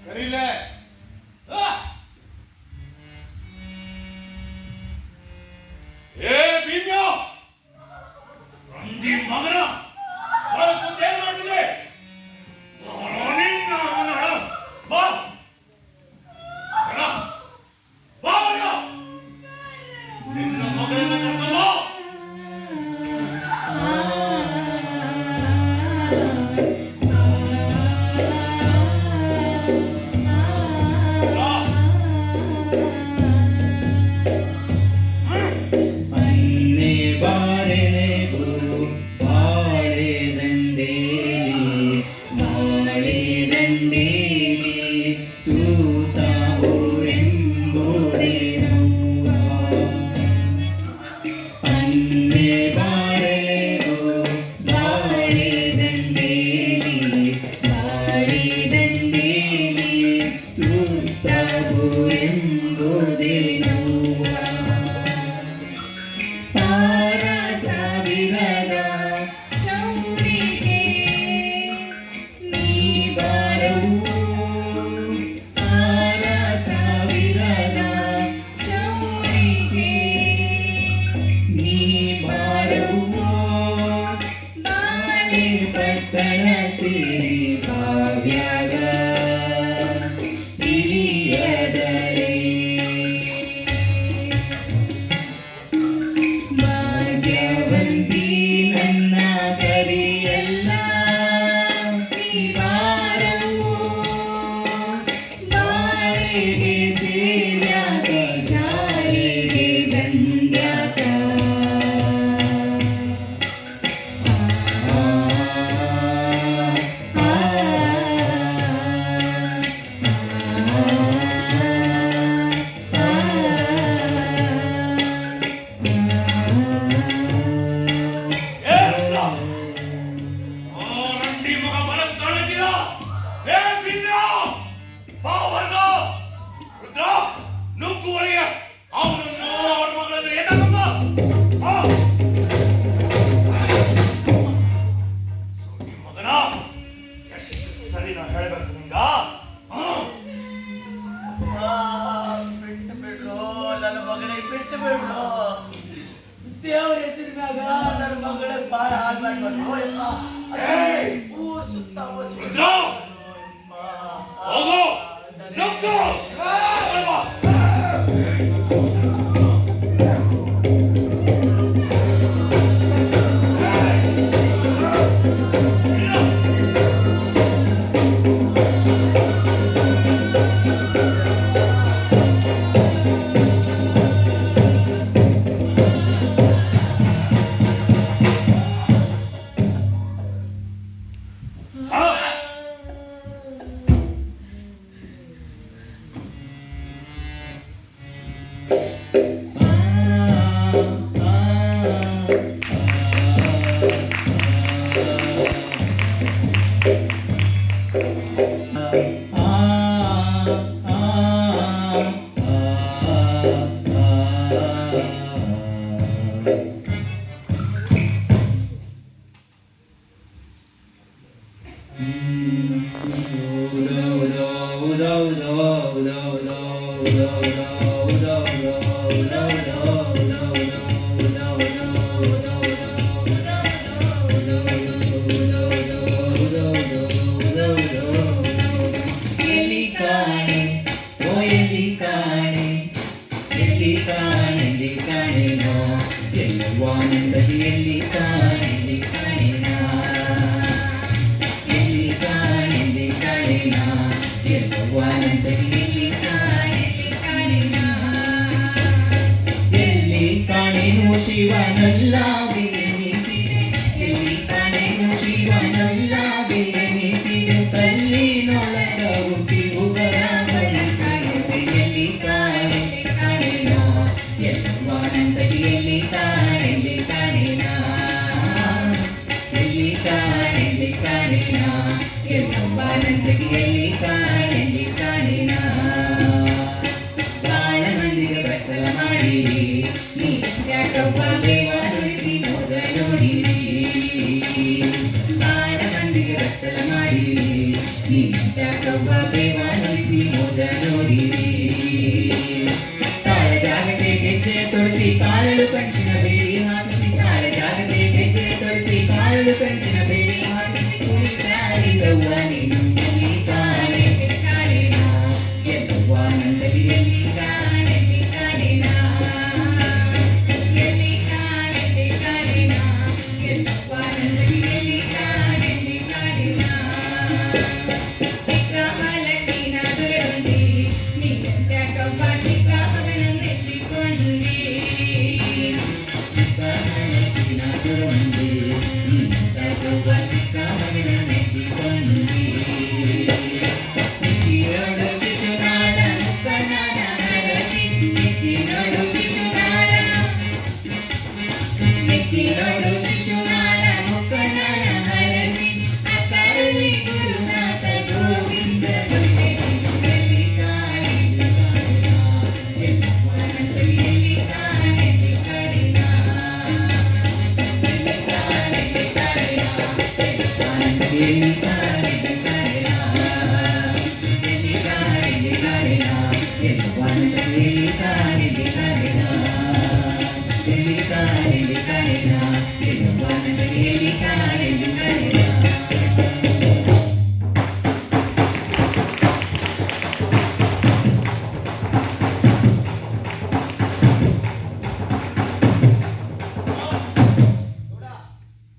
Speaker 6: ಕರೀಲೆ. ಏ ಭೀಮ್ಯ, ರಂಡಿ ಮಗನ ಏನ್ ಮಾಡ್ತಿದೆ? ಬಾ ಬಾ, ನಿನ್ನ ಮಗನನ್ನ ಕರ್ಕೊಂಡು ಬಾ.
Speaker 2: ದೇವ್ರ ಹೆಸರು ಮ್ಯಾಗ ನನ್ನ ಮಗಳ ಬಾಳ ಹಾಳು ಮಾಡ್ಬಾರ್ದು. ಊರ್ ಸುತ್ತ
Speaker 8: ಶಿವನಲ್ಲ ಬೇನಿಸಿದೆ ಎಲ್ಲಿ ಕಾಣೆನು ಶಿವನಲ್ಲ ಬೇನಿಸಿದೆ ಕಲ್ಲಿನೊಳಗ ಹುಟ್ಟಿ ಉಗರಾಗಲಿ ಎಲ್ಲಿ ಕಾಣೆನೋ ಎಲ್ಲವಾನಂದಗಿಯಲ್ಲಿ ಕಾಣೆನಾ ಎಲ್ಲಿ ಕಾಣೆನಾ ಎಲ್ಲವಾನಂದಗಿಯಲ್ಲಿ ಕಾಣೆನಾ ಬಾಳ ಮಂದಿಗೆ ಬತ್ತಲ ಮಾಡಿ ಯಾಕವ್ವ ದೇವ ನುಡಿಸಿ ನೋಡಿರಿ ಬಾಳ ದೇವಾನಿಸಿ ಮೋದ ನೋಡಿರಿ ತಾಳ ಜಾಗತೆ ಗೆಜ್ಜೆ ತೊಡಿಸಿ ಕಾಲಳು ಕಂಚಿನ ಬೇಡಿ ಹಾಕಿಸಿ ತಾಳ ಜಾಗತೆ ಗೆಜ್ಜೆ ತೊಡಿಸಿ ಕಾಲಳು ಕಂಚಿನ ಬೇಡಿ ಹಾಕಿಸಿ ಕುಣಿಸಾಡಿದವ್ವ ನೀನು ಎಲ್ಲಿ ಕಾಣೆಲ್ಲಿ ಕಾಣಿನ ಎನ್ನುವ ನಂದಲಿ ಎಲ್ಲಿ ಕಾಣೆಲ್ಲಿ ಕಾಣಿನ ಎಲ್ಲಿ ಕಾಣೆಲ್ಲಿ ಕಾಣಿನ ಎನ್ನುವ ನಂದಲಿ ಎಲ್ಲಿ ಕಾಣೆಲ್ಲಿ ಕಾಣಿನ ಚಿಕ್ಕ ಮಲಸಿನ ದುರಗೊಂಡಿ ನೀನ್ಯಾಕವ್ವ ಚಿಕ್ಕ ಮಗನನ್ನೆತ್ತಿಕೊಂಡಿ ಚಿಕ್ಕ ಮಲಸಿನ ದುರಗೊಂಡಿ ನೀನ್ಯಾಕವ್ವ ಚಿಕ್ಕ ಮಗನನ್ನೆತ್ತಿಕೊಂಡಿ ನಿಕ್ಕಿನೋಡು ಶಿಶುನಾಳ ಮುಕ್ಕಣ್ಣನ ಹರಸಿ ನಿಕ್ಕಿನೋಡು ಶಿಶುನಾಳ ನಿಕ್ಕಿನೋಡು ಶಿಶುನಾಳ ಮುಕ್ಕಣ್ಣನ ಹರಸಿ ಅಕಾರುಳಿ ಗುರುನಾಥ ಗೋವಿಂದ ಎಲ್ಲಿ ಕಾಣಿನ ಎಲ್ಲಿ ಕಾಣಿನ ಎಲ್ಲಿ ಕಾಣಿನ ಎಲ್ಲಿ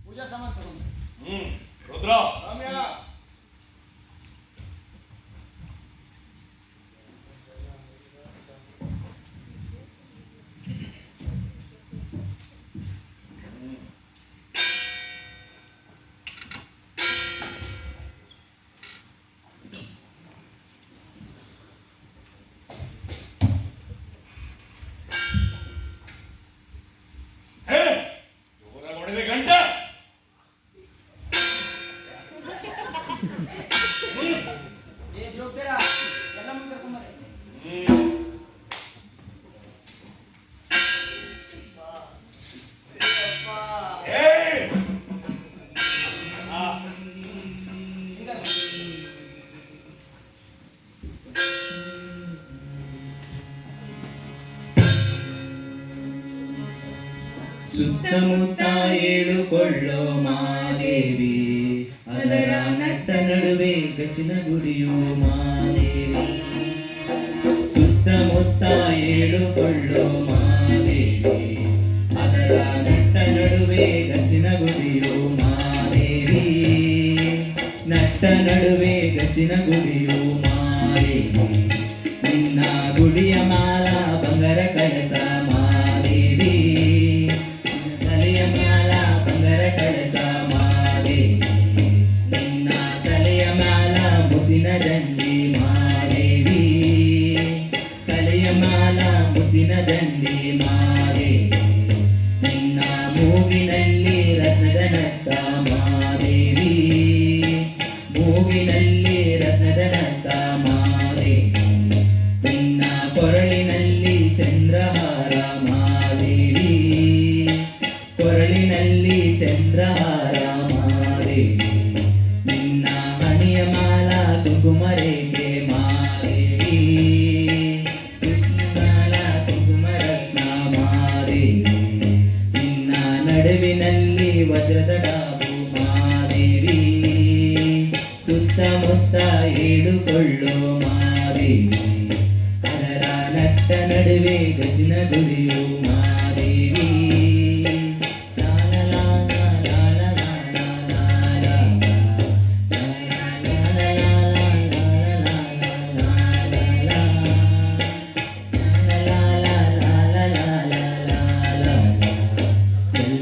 Speaker 7: ಪೂಜಾ ಸಾಮಾನು ತಗೊಂಡು
Speaker 6: ರುದ್ರ ಹೇ ಜೋರಾಗಿ ಹೊಡೆದೆ ಗಂಟೆ
Speaker 7: ಏ ಜೋಗ್ತೀರ ಎಲ್ಲ ಮುಂದೆ ಕರ್ಕೊಂಬರ್ರಿ
Speaker 6: ಏಯ್! ಆ,
Speaker 7: ಸೀದಾ
Speaker 8: ಸುತ್ತಮುತ್ತ ಏಳುಕೊಳ್ಳೋ ಮಾದೇವಿ ಅದರ ನಟ್ಟ ನಡುವೆ ಗಚಿನ ಗುಡಿಯು ಮಾದೇವಿ ಸುತ್ತಮುತ್ತ ಏಳುಕೊಳ್ಳೋ ಮಾದೇವಿ ಅದರ ನಟ್ಟ ನಡುವೆ ಗಚಿನ ಗುಡಿಯು ಮಾದೇವಿ ನಟ್ಟ ನಡುವೆ ಗಚಿನ ಗುಡಿಯು ಮಾದೇವಿ ನಿನ್ನ ಗುಡಿಯ ಮಾಲ ಬಂಗಾರ ಕಳಸ ಮಾದೇವಿ ತಲೆಯ ಮ್ಯಾಲ ಬಂಗಾರ ಕಳಸ ಮಾದೇವಿ ನಿನ್ನ ತಲೆಯ ಮ್ಯಾಲ ಮುದ್ದಿನ ದಂಡಿ ಮಾದೇವಿ ತಲೆಯ ಮ್ಯಾಲ ಮುದ್ದಿನ ದಂಡಿ ಮಾದೇವಿ ನಿನ್ನ ಮೂಗಿನಲ್ಲಿ ರತ್ನದ ನತ್ತ ಮಾದೇವಿ ಮೂಗಿನಲ್ಲಿ ರತ್ನದ ನತ್ತ ಮಾದೇವಿ ನಿನ್ನ ಕೊರಳಿನಲ್ಲಿ ಚಂದ್ರಹಾರ ಮಾದೇವಿ ಕೊರಳಿನಲ್ಲಿ ಚಂದ್ರಹಾರ ಮಾದೇವಿ ನಿನ್ನ ಹಣಿಯ ಮಾಲ ಕುಂಕುಮ ರೇಖೆ ಮಾದೇವಿ ಸುತ್ತಲ ಕುಂಕುಮ ರತ್ನ ಮಾದೇವಿ ನಿನ್ನ ನಡುವಿನಲ್ಲಿ ವಜ್ರದ ಡಾಬು ಮಾದೇವಿ ಸುತ್ತಮುತ್ತ ಏಳುಕೊಳ್ಳೋ ಮಾದೇವಿ ಅದರ ನಟ್ಟ ನಡುವೆ ಗಚಿನ ಗುಡಿಯು ಮಾದೇವಿ ಲಾಲ ಲಾಲ ಲಾಲ ಲಾಲ ಲಾಲ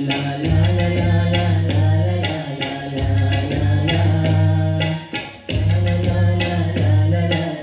Speaker 8: la la la la la la la la la la la la la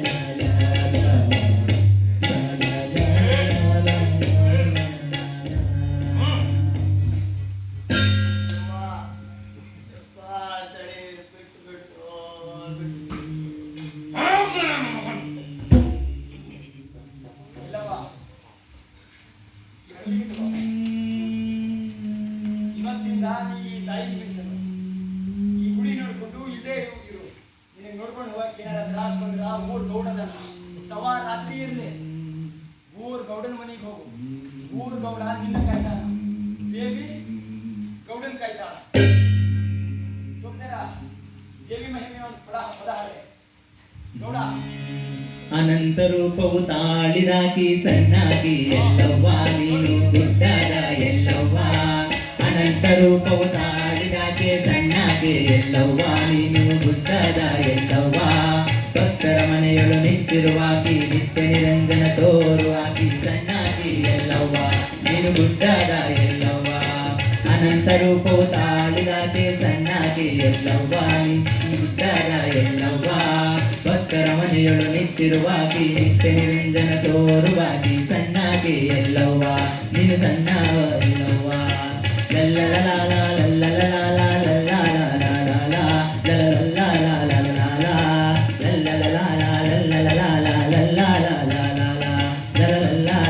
Speaker 7: ದೇವಿ ಮಹಿಮೆ ಒಂದು ಪದ ಹಾಡಿದೆ ನೋಡ.
Speaker 8: ಅನಂತ ರೂಪವು ತಾಳಿದಾಕಿ ಸಣ್ಣಾಗಿ ಎಲ್ಲವ್ವ ನೀನು ಗುಡ್ಡದ ಎಲ್ಲವ್ವ. ಅನಂತ ರೂಪವು ತಾಳಿದಾಕಿ ಸಣ್ಣಾಗಿ ಎಲ್ಲವ್ವ ನೀನು ಗುಡ್ಡದ ಎಲ್ಲವ್ವ. ಭಕ್ತರ ಮನೆಯೊಳು ನಿಂತಿರುವಾಕಿ ನಿತ್ಯ ನಿರಂಜನ ತೋರುವಾಕಿ ಸಣ್ಣಾಗಿ ಎಲ್ಲವ್ವ ನೀನು ಗುಡ್ಡದ ಎಲ್ಲವ್ವ. ಅನಂತ ರೂಪವು ತಾಳಿದಾಕಿ ಸಣ್ಣಾಗಿ ಎಲ್ಲವ್ವ ನೀನು ಗುಡ್ಡದ ಎಲ್ಲವ್ವ. ಭಕ್ತರ ಮನೆಯೊಳು ನಿಂತಿರುವಾಗಿ ನಿತ್ಯ ನಿರಂಜನ ತೋರುವಾಗಿ ಸಣ್ಣಾಗಿ ಎಲ್ಲವ್ವ ನೀನು ಸಣ್ಣವ ಎಲ್ಲವ್ವ. ಲಲ್ಲಲಲಾಲ ಲಲ್ಲಲಲಾಲ ಲಲ್ಲಲಲಾಲ ಲಲ್ಲಲಲಾಲ ಲಲ್ಲಲಲಾಲ ಲಲ್ಲಲಲಾಲ ಲಲ್ಲಲಲಾಲ ಲಲ್ಲಲಲಾಲ.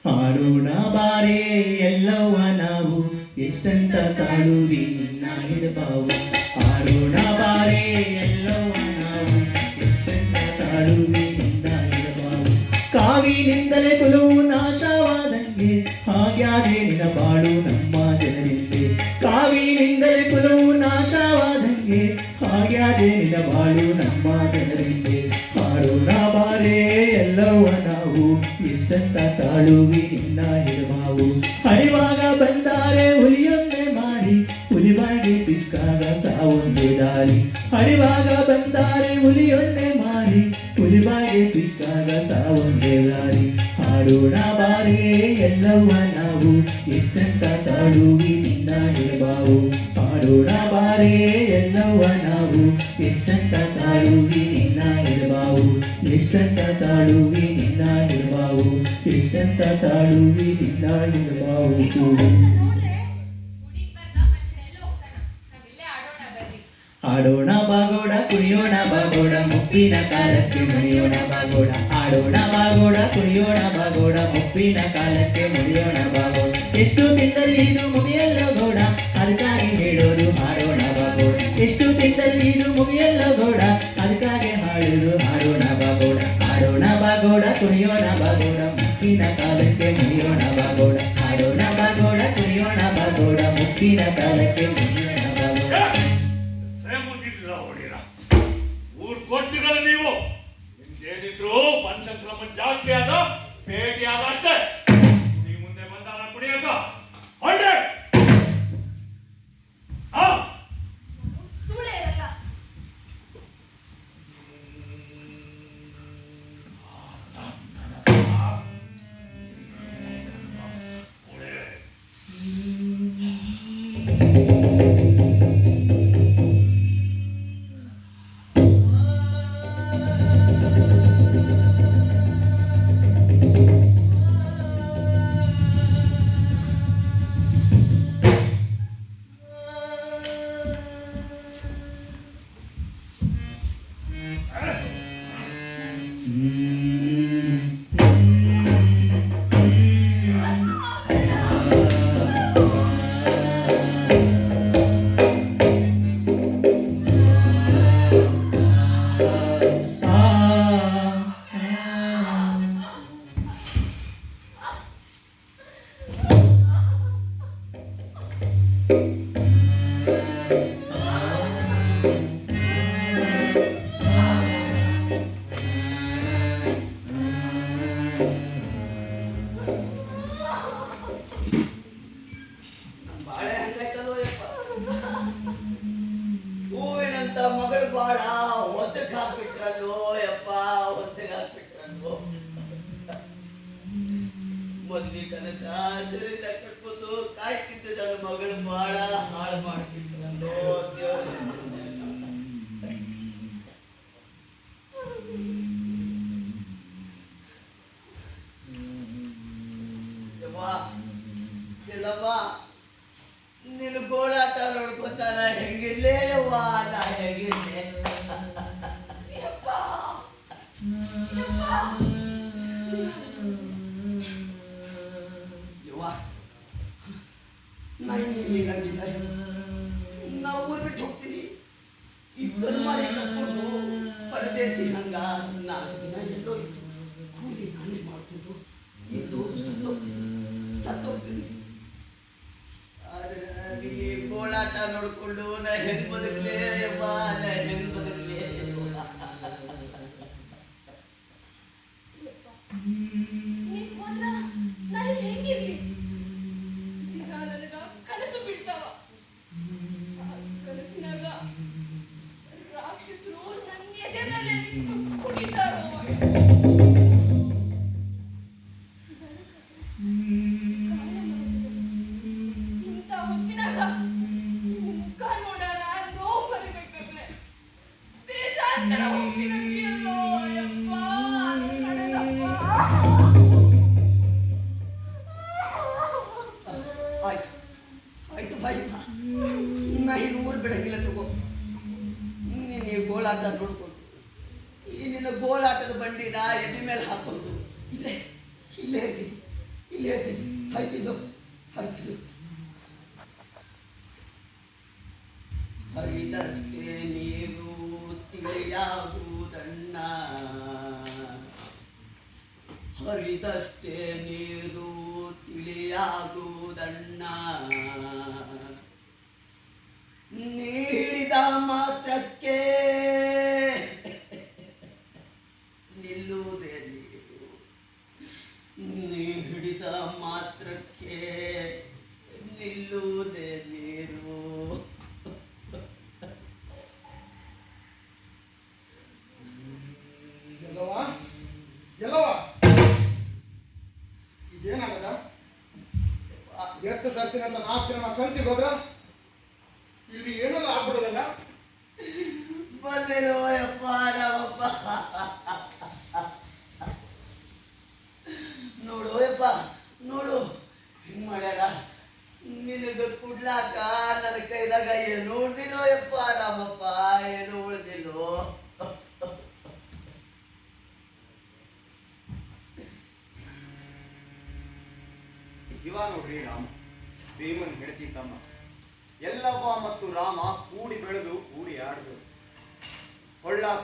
Speaker 8: ಹಾಡೋಣ ಬಾರೆ ಎಲ್ಲವ್ವ ನಾವು ಎಷ್ಟಂತ ಕಾಡುವಿ ನಿನ್ನ ಹಿಡಬಾವು. ಹಾಡೋಣ ಬಾರೆ ಎಲ್ಲವ್ವ ನಾವು ಎಷ್ಟಂತ ಕಾಡುವಿ ನಿನ್ನ ಹಿಡಬಾವು. ಕಾವಿನಿಂದಲೇ ಕುಲವು ನಾಶವಾದಂಗೆ ಹಾಗ್ಯಾದೆ ನಿನ್ನ ಬಾಳು ನಮ್ಮ ಜನರಿಂದೆ. ಕಾವಿನಿಂದಲೇ ಕುಲವು ನಾಶವಾದಂಗೆ ಹಾಗ್ಯಾದೆ ನಿನ್ನ ಬಾಳು ನಮ್ಮ ಜನರಿಂದೆ. ಹಾಡೋಣ ಬಾರೆ ಎಲ್ಲವ್ವ ನಾವು ಎಷ್ಟಂತ ತಾಳುವಿ ನಿನ್ನ ಹಿಡಬಾವು. ಹರಿವಾಗ ಬಂದಾರೆ ಹುಲಿಯೊಂದೆ ಮಾರಿ ಹುಲಿಬಾಗಿ ಸಿಕ್ಕಾಗ ಸಾವೊಂದೇ ದಾರಿ. ಹರಿವಾಗ ಬಂದಾರೆ ಹುಲಿಯೊಂದೆ ಮಾರಿ ಹುಲಿಬಾಗಿ ಸಿಕ್ಕಾಗ ಸಾವೊಂದೇ ದಾರಿ. ಹಾಡೋಣ ಬಾರೆ ಎಲ್ಲವ್ವ ನಾವು ಎಷ್ಟಂತ ತಾಳುವಿ ನಿನ್ನ ಹಿಡಬಾವು. ಹಾಡೋಣ ಬಾರೆ ಎಲ್ಲವ್ವ ನಾವು ಎಷ್ಟಂತ ತಾಳುವಿ ನಿನ್ನ ಹಿಡಬಾವು. ಎಷ್ಟಂತ ತಾಳುವಿ ನಿನ್ನ ಹಿಡಬಾವು. ಎಷ್ಟಂತ ತಾಳುವಿ ನಿನ್ನ ಹಿಡಬಾವು. ಆಡೋಣ ಬಾಗೋಡ ಕುಣಿಯೋಣ ಬಾಗೋಡ ಮುಪ್ಪಿನ ಕಾಲಕ್ಕೆ ಮುಣಿಯೋಣ ಬಾಗೋಡ. ಆಡೋಣ ಬಾಗೋಡ ಕುಣಿಯೋಣ ಬಾಗೋಡ ಮುಪ್ಪಿನ ಕಾಲಕ್ಕೆ ಮುಣಿಯೋಣ ಬಾಗೋಡ. ಎಷ್ಟು ತಿಂದರೂ ಇದು ಮುಗಿಯಲ್ಲ ಗೋಡ ಅದಕ್ಕಾಗಿ ಹೇಳೋರು ಹಾಡೋಣ ಬಾಗೋಡ. ಎಷ್ಟು ತಿಂದರೂ ಇದು ಮುಗಿಯಲ್ಲ ಗೋಡ ಅದಕ್ಕಾಗಿ ಹಾಡೋರು ಹಾಡೋಣ ಬಾಗೋಡ. ಆಡೋಣ ಬಾಗೋಡ ಕುಣಿಯೋಣ ಬಾಗೋಡ ಮುಪ್ಪಿನ ಕಾಲಕ್ಕೆ ಮುಣಿಯೋಣ ಬಾಗೋಡ. ಆಡೋಣ ಬಾಗೋಡ ಕುಣಿಯೋಣ ಬಾಗೋಡ ಮುಪ್ಪಿನ ಕಾಲಕ್ಕೆ ಮುಣಿಯೋಣ ಬಾಗೋಡ.
Speaker 6: ಊರ್ ಕೊಟ್ಟಿಗಳ ನೀವು ನಿಮ್ದೇನಿದ್ರು ಪಂಚಕ್ರಮ ಜಾಸ್ತಿ ಆದ ಭೇಟಿ ಆದ ಅಷ್ಟೇ. ಕುಡಿ ಮುಂದೆ ಬಂದಾರ ಕುಡಿಯಕ ಹೊರಡ್ರೆ.
Speaker 3: ಸುಳ್ಳೆ ಇರಲ್ಲ.
Speaker 2: ಮದುವೆ ಕನಸ ಸರಿಲ್ಲ ಕಟ್ಕೊಂಡು ಕಾಯ್ತಿದ್ದ ನನ್ನ ಮಗಳು ಬಾಳ ಹಾಳು ಮಾಡ್ತಿದ್ರಲ್ಲೋ ದೇವ್ರೇ. ಯವ್ವ, ಎಲ್ಲವ್ವ, ನೀನು ಗೋಳಾಟ ನೋಡ್ಕೊತಾನ ಹೆಂಗಿರ್ಲೇ ಯವ್ವ, ನಾ ಹೆಂಗಿರ್ಲೆ ಯವ್ವ, ನಾ ಇನ್ನೇನಿರಂಗಿಲ್ಲ. ನಾ ಊರ್ ಬಿಟ್ಟು ಹೋಗ್ತೀನಿ. ಇಬ್ಬರು ಮಾರಿ ಕಟ್ಕೊಂಡು ಪರದೇಸಿ ಹಂಗ 4 ದಿನ ಎಲ್ಲೋ ಇತ್ತು. ಕೂಲಿ ನಾನೇ ಮಾಡ್ತಿದ್ದು ಇದ್ದು ಸತ್ತೋಗ್ತೀನಿ. ಆದ್ರೆ ನೀ ಗೋಳಾಟ ನೋಡ್ಕೊಂಡು ನಾ ಹೆಂಗ್ ಬದುಕ್ಲೇ ಯವ್ವ, ನಾ ಹೆಂಗ್ ಬದುಕ್ಲೇ?
Speaker 3: ನೀನ್ ಹೋದ್ರ ನಾ ಇಲ್ಲಿ ಹೆಂಗಿರ್ಲಿ? ದಿನ ನನಗ ಕನಸು ಬಿಡ್ತಾವ. ಆ ಕನಸಿನಾಗ ರಾಕ್ಷಸರು ನನ್ನ ಎದೆ ಮೇಲೆ ನಿಂತು ಕುಡಿತಾರೋ. ಇಂಥ ಹೊತ್ತಿನಾಗ ನಿನ್ನ ಮುಖ ನೋಡಾರ ನೋವು ಬರಿಬೇಕಾದ್ರೆ ದೇಶಾಂತರ ಹೋಗ್ತೀನಂತೀಯಲ್ಲೋ ಯಪ್ಪ, ನನ್ನ ಕಡೆದಪ್ಪ.
Speaker 2: ಆಯ್ತು ಆಯ್ತು ಬಾಯಿ, ನಾ ಇನ್ನು ಊರು ಬಿಡಂಗಿಲ್ಲ. ತಗೋ, ನೀನು ಈ ಗೋಳಾಟ ನೋಡ್ಕೊಂಡು ಈ ನಿನ್ನ ಗೋಳಾಟದ ಬಂಡಿನ ಎದೆ ಮೇಲೆ ಹಾಕೊಂಡು ಇಲ್ಲೇ ಇಲ್ಲೇ ಇರ್ತೀನಿ, ಇಲ್ಲೇ ಇರ್ತೀನಿ. ಆಯ್ತಿಲ್ಲೋ ಆಯ್ತಿಲ್ಲೋ. ಹರಿದಷ್ಟೇ ನೀರು ತಿಳಿಯಾಗುವುದಣ್ಣ, ಹರಿದಷ್ಟೇ ನೀರು ತಿಳಿಯಾಗುವುದಣ್ಣ, ನೀಡಿದ ಮಾತ್ರಕ್ಕೆ ನಿಲ್ಲುವುದೇ ನೀರು, ನೀಡಿದ ಮಾತ್ರಕ್ಕೆ ನಿಲ್ಲುವುದೇ ನೀರು.
Speaker 9: ಎಲ್ಲವ ಇದೇನಾಗದ? ಎತ್ತು ತರ್ತೀನಿ ಅಂತ 4 ದಿನ ಸಂತಿಗೆ ಹೋದ್ರ ಇಲ್ಲಿ ಏನೆಲ್ಲ ಆಗ್ಬಿಡೋದಲ್ಲ.
Speaker 2: ಬಂದೇನೋ ಯಪ್ಪ ರಾಮಪ್ಪ, ನೋಡು ಯಪ್ಪ ನೋಡು, ಹಿಂಗ್ ಮಾಡ್ಯಾರ. ನಿನಗ ಕುಡ್ಲಾಕ ನನ್ನ ಕೈದಾಗ ಏನು ಉಳ್ದಿಲ್ಲೋ ಯಪ್ಪ ರಾಮಪ್ಪ, ಏನು ಉಳ್ದಿಲ್ಲೋ.
Speaker 4: ಇವ ನೋಡ್ರಿ ರಾಮ, ಭೀಮನ್ ಹೆಂಡತಿ ತಮ್ಮ. ಎಲ್ಲವ್ವ ಮತ್ತು ರಾಮ ಕೂಡಿ ಬೆಳೆದು ಕೂಡಿ ಆಡಿದ್ರು.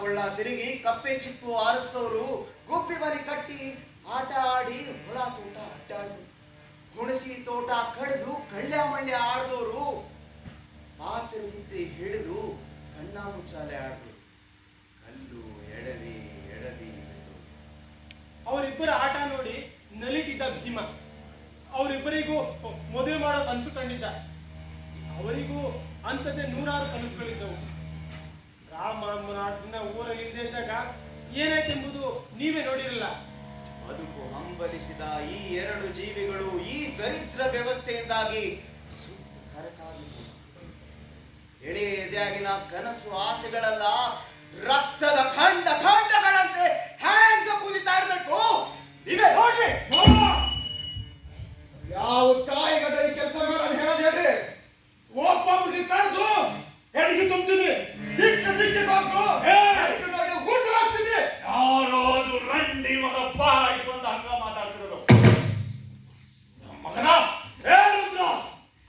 Speaker 4: ಕೊಳ್ಳ ತಿರುಗಿ ಕಪ್ಪೆ ಚಿಪ್ಪು ಆರಿಸಿದವರು, ಗುಬ್ಬಿ ಮರಿ ಕಟ್ಟಿ ಆಟ ಆಡಿ ಹೊಲ ತೋಟ ಅಡ್ಡಾಡಿದ್ರು. ಹುಣಸಿ ತೋಟ ಕಡಿದು ಕಳ್ಳ ಮಂಡ್ಯ ಆಡಿದವರು, ಪಾತ್ರಗಿದ್ದೆ ಹಿಡಿದು ಕಣ್ಣ ಮುಚ್ಚಾಲೆ ಆಡಿದ್ರು. ಕಲ್ಲು ಎಡವಿ
Speaker 5: ಅವರಿಬ್ಬರ ಆಟ ನೋಡಿ ನಲಿತಿದ್ದ ಭೀಮ. ಅವರಿಬ್ಬರಿಗೂ ಮದುವೆ ಮಾಡೋ ಕನಸು ಕಂಡಿದ್ದ. ಅವರಿಗೂ ಅಂಥದ್ದೇ 100 ಕನಸುಗಳಿದ್ದವು. ರಾಮ ದಿನ ಊರಲ್ಲಿ ಇಲ್ಲದೆ ಇದ್ದಾಗ ಏನಾಯ್ತೆಂಬುದು ನೀವೇ ನೋಡಿರಲ್ಲ.
Speaker 4: ಬದುಕು ಹಂಬಲಿಸಿದ ಈ 2 ಜೀವಿಗಳು ಈ ದರಿದ್ರ ವ್ಯವಸ್ಥೆಯಿಂದಾಗಿ ಕರಕಾಗಿದ್ದವು. ಎಳೆ ಎದೆಯಾಗಿನ ಕನಸು ಆಸೆಗಳೆಲ್ಲ ರಕ್ತದ ಖಂಡಗಳಂತೆ ಹ್ಯಾಂಗ ಕುದಿತಾ ಇರಬೇಕು. ನೀವೇ ನೋಡ್ರಿ.
Speaker 9: ಯಾವ ತಾಯಿಗಡ್ಡ ಈ ಕೆಲಸ ಮಾಡೋದು ಹೇಳೋದು ಹೇಳ್ರಿ. ಒಬ್ಬೊಬ್ರಿಗೆ ಕರೆದು ಹೆಣ್ಣಿಗೆ ತುಂಬ್ತೀನಿ, ದಿಕ್ಕ ಊಟ ಹಾಕ್ತೀನಿ.
Speaker 6: ಯಾರೋ ಅದು ರಂಡಿ ಮಗ ಬಾಯಿ ಬಂದು ಹಂಗ ಮಾತಾಡ್ತಿರೋದು. ಮಗನ ಏನಿದ್ರ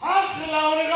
Speaker 6: ಹಾಕ್ಲಿಲ್ಲ ಅವನಿಗ.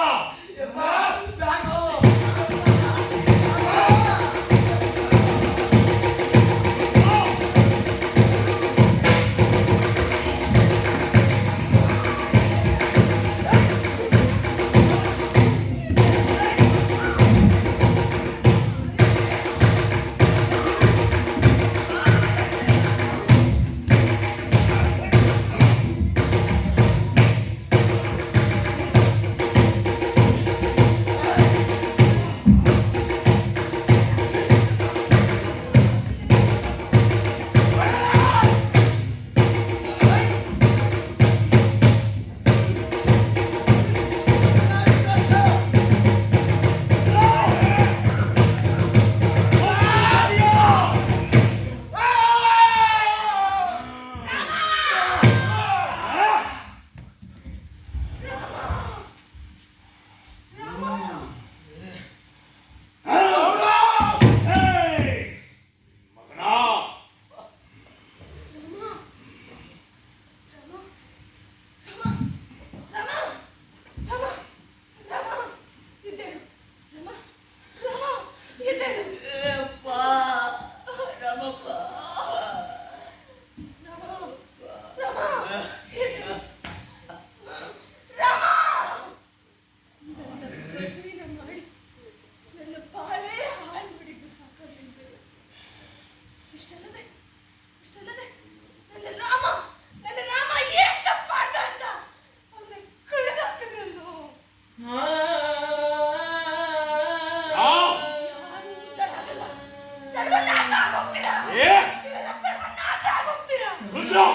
Speaker 4: ಹಿಂಗ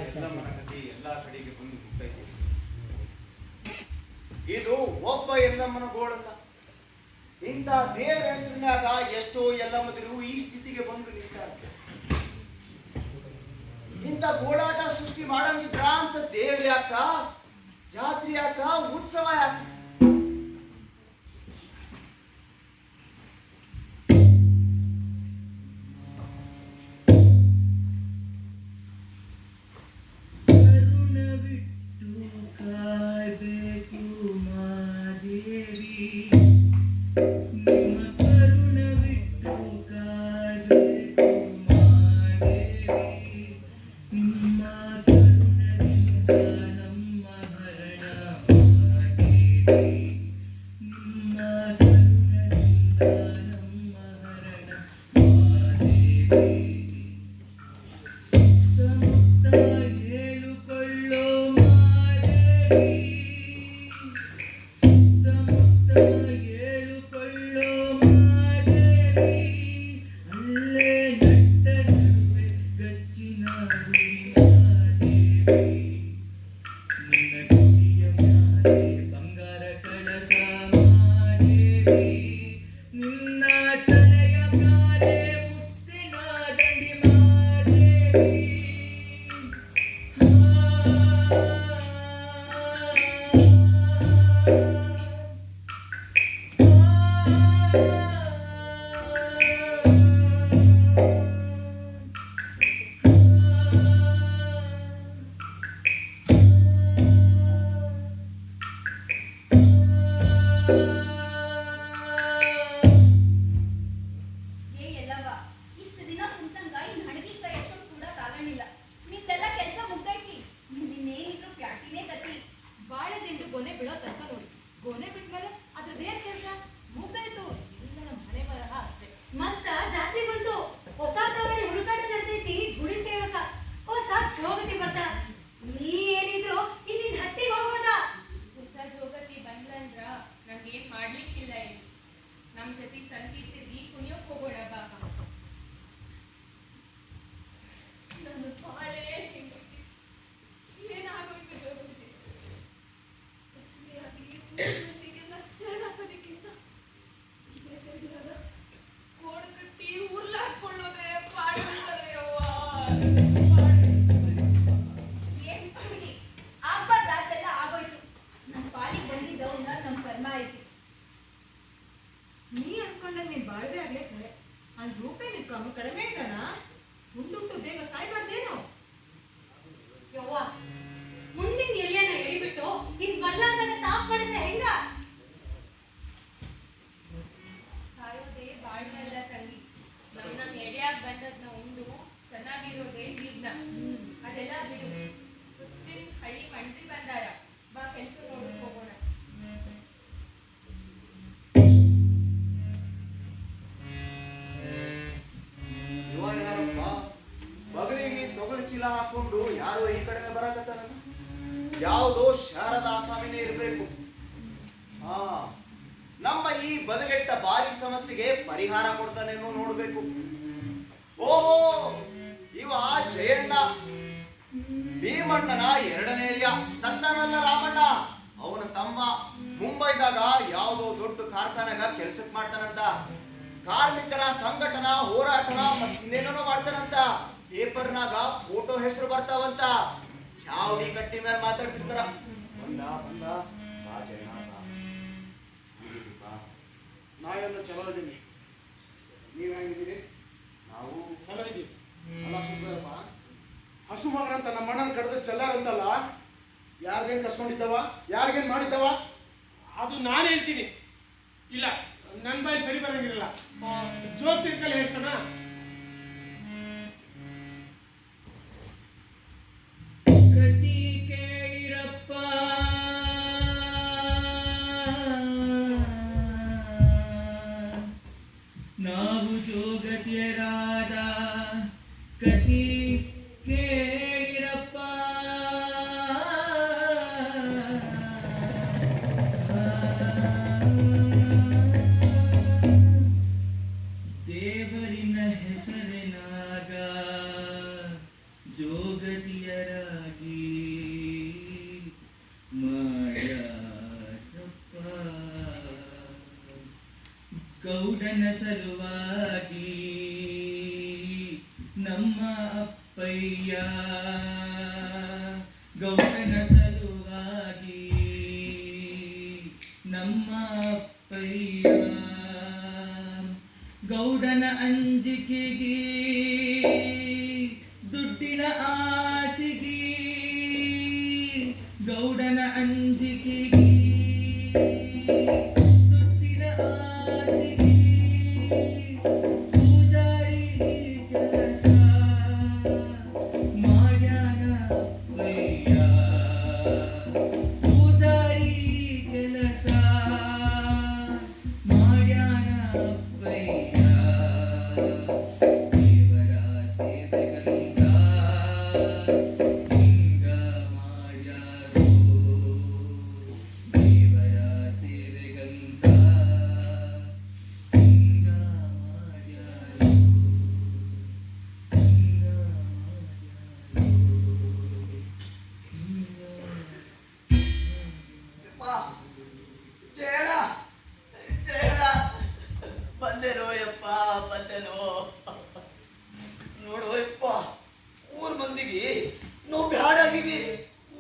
Speaker 4: ಎಲ್ಲಮ್ಮನ ಕಥೆ ಎಲ್ಲಾ ಕಡೆಗೆ ಬಂದು ಮುಟ್ಟೈತೆ. ಇದು ಒಬ್ಬ ಎಲ್ಲಮ್ಮನ ಗೋಳಲ್ಲ, ಇಂಥ ದೇವರ ಹೆಸರಿನಾಗ ಎಷ್ಟೋ ಎಲ್ಲಮ್ಮದಿರು ಈ ಸ್ಥಿತಿಗೆ ಬಂದು ನಿಂತಾರೆ. ಇಂಥ ಗೋಳಾಟ ಸೃಷ್ಟಿ ಮಾಡಂಗಿದ್ರ ಅಂತ ದೇವ್ರ ಯಾಕ, ಜಾತ್ರೆ ಯಾಕ, ಉತ್ಸವ ಯಾಕ? ಹಾಕೊಂಡು ಯಾರೋ ಈ ಕಡೆ ಬರಕತ್ತಾರ, ಯಾವುದೋ ಶಾರದಾ ಸ್ವಾಮಿನೇ ಇರಬೇಕು. ನಮ್ಮ ಈ ಬದಗೆಟ್ಟ ಬಾರಿ ಸಮಸ್ಯೆಗೆ ಪರಿಹಾರ ಕೊಡ್ತಾನೇನೋ ನೋಡ್ಬೇಕು. ಓಹೋ, ಇವ ಜಯಣ್ಣ, ಭೀಮಣ್ಣನ ಎರಡನೇಳಿಯ ಸತ್ತಾನಲ್ಲ ರಾಮಣ್ಣ, ಅವನ ತಮ್ಮ. ಮುಂಬೈದಾಗ ಯಾವುದೋ ದೊಡ್ಡ ಕಾರ್ಖಾನೆಗ ಕೆಲ್ಸಕ್ ಮಾಡ್ತಾನಂತ. ಕಾರ್ಮಿಕರ ಸಂಘಟನಾ ಹೋರಾಟನ ಮತ್ತಿನ್ನೇನೋ ಮಾಡ್ತಾನಂತ. ಪೇಪರ್ನಾಗ ಫೋಟೋ ಹೆಸರು ಬರ್ತಾವಂತ. ಚಾವಡಿ ಕಟ್ಟಿ ಮೇಲೆ ಮಾತಾಡ್ತಿರ್ತಾರ. ಬಂದ ಬಂದ ಬಾ ಜಯಣ್ಣ ಬಾ.
Speaker 9: ನಾ ಎಲ್ಲ ಚಲೋ ಇದೀನಿ, ನೀವ್ ಹೆಂಗಿದ್ದೀರಿ?
Speaker 5: ನಾವು ಚಲೋ ಇದೀವಿ.
Speaker 9: ಅಲ್ಲ ಸುಬ್ಬಯ್ಯಪ್ಪ, ಹಸು ಮಗನಂತ ನಮ್ಮ ಅಣ್ಣನ ಕಡ್ದ ಚೆಲ್ಲಾರಂತಲ್ಲ, ಯಾರಿಗೇನ್ ಕಸ್ಕೊಂಡಿದ್ದವ, ಯಾರಿಗೇನ್ ಮಾಡಿದ್ದವ?
Speaker 5: ಅದು ನಾನು ಹೇಳ್ತೀನಿ. ಇಲ್ಲ, ನನ್ನ ಬಾಯಿ ಸರಿ ಬರಂಗಿರಲ್ಲ. ಜ್ಯೋತಿರ್ಕಲ್ಲಿ ಹೇಳ್ಸೋಣ.
Speaker 8: ಕತಿ ಕೇಳಿರಪ್ಪ, ಗೌಡನ ಸಲುವಾಗಿ ನಮ್ಮ ಅಪ್ಪಯ್ಯ ಗೌಡನ ಸಲುವಾಗಿ ನಮ್ಮ ಅಪ್ಪಯ್ಯ ಗೌಡನ ಅಂಜಿಕೆಗೆ ದುಡ್ಡಿನ ಆಸೆಗೆ ಗೌಡನ ಅಂಜಿಕೆಗೆ ದುಡ್ಡಿನ ಆಸೆಗೆ ಪೂಜಾರಿ ಕೆಲಸ ಮಾಡ್ಯಾನ ಅಪ್ಪಯ್ಯ ಪೂಜಾರಿ ಕೆಲಸ ಮಾಡ್ಯಾನ ಅಪ್ಪಯ್ಯ ದೇವರ ಸೇವೆಗಂತ ಹಿಂಗ ಮಾಡ್ಯಾರೋ ದೇವರ ಸೇವೆಗಂತ ಹಿಂಗ ಮಾಡ್ಯಾರೋ ಹಿಂಗ
Speaker 2: ಯಪ್ಪ ಜಯಣ ಜಯಣ ಬಂದೆನೋ ಯಪ್ಪ ಬಂದೆನೋ ನೋಡು ಯಪ್ಪ ಊರ್ ಮಂದಿಗೆ ನಾವು ಬ್ಯಾಡಾಗಿವಿ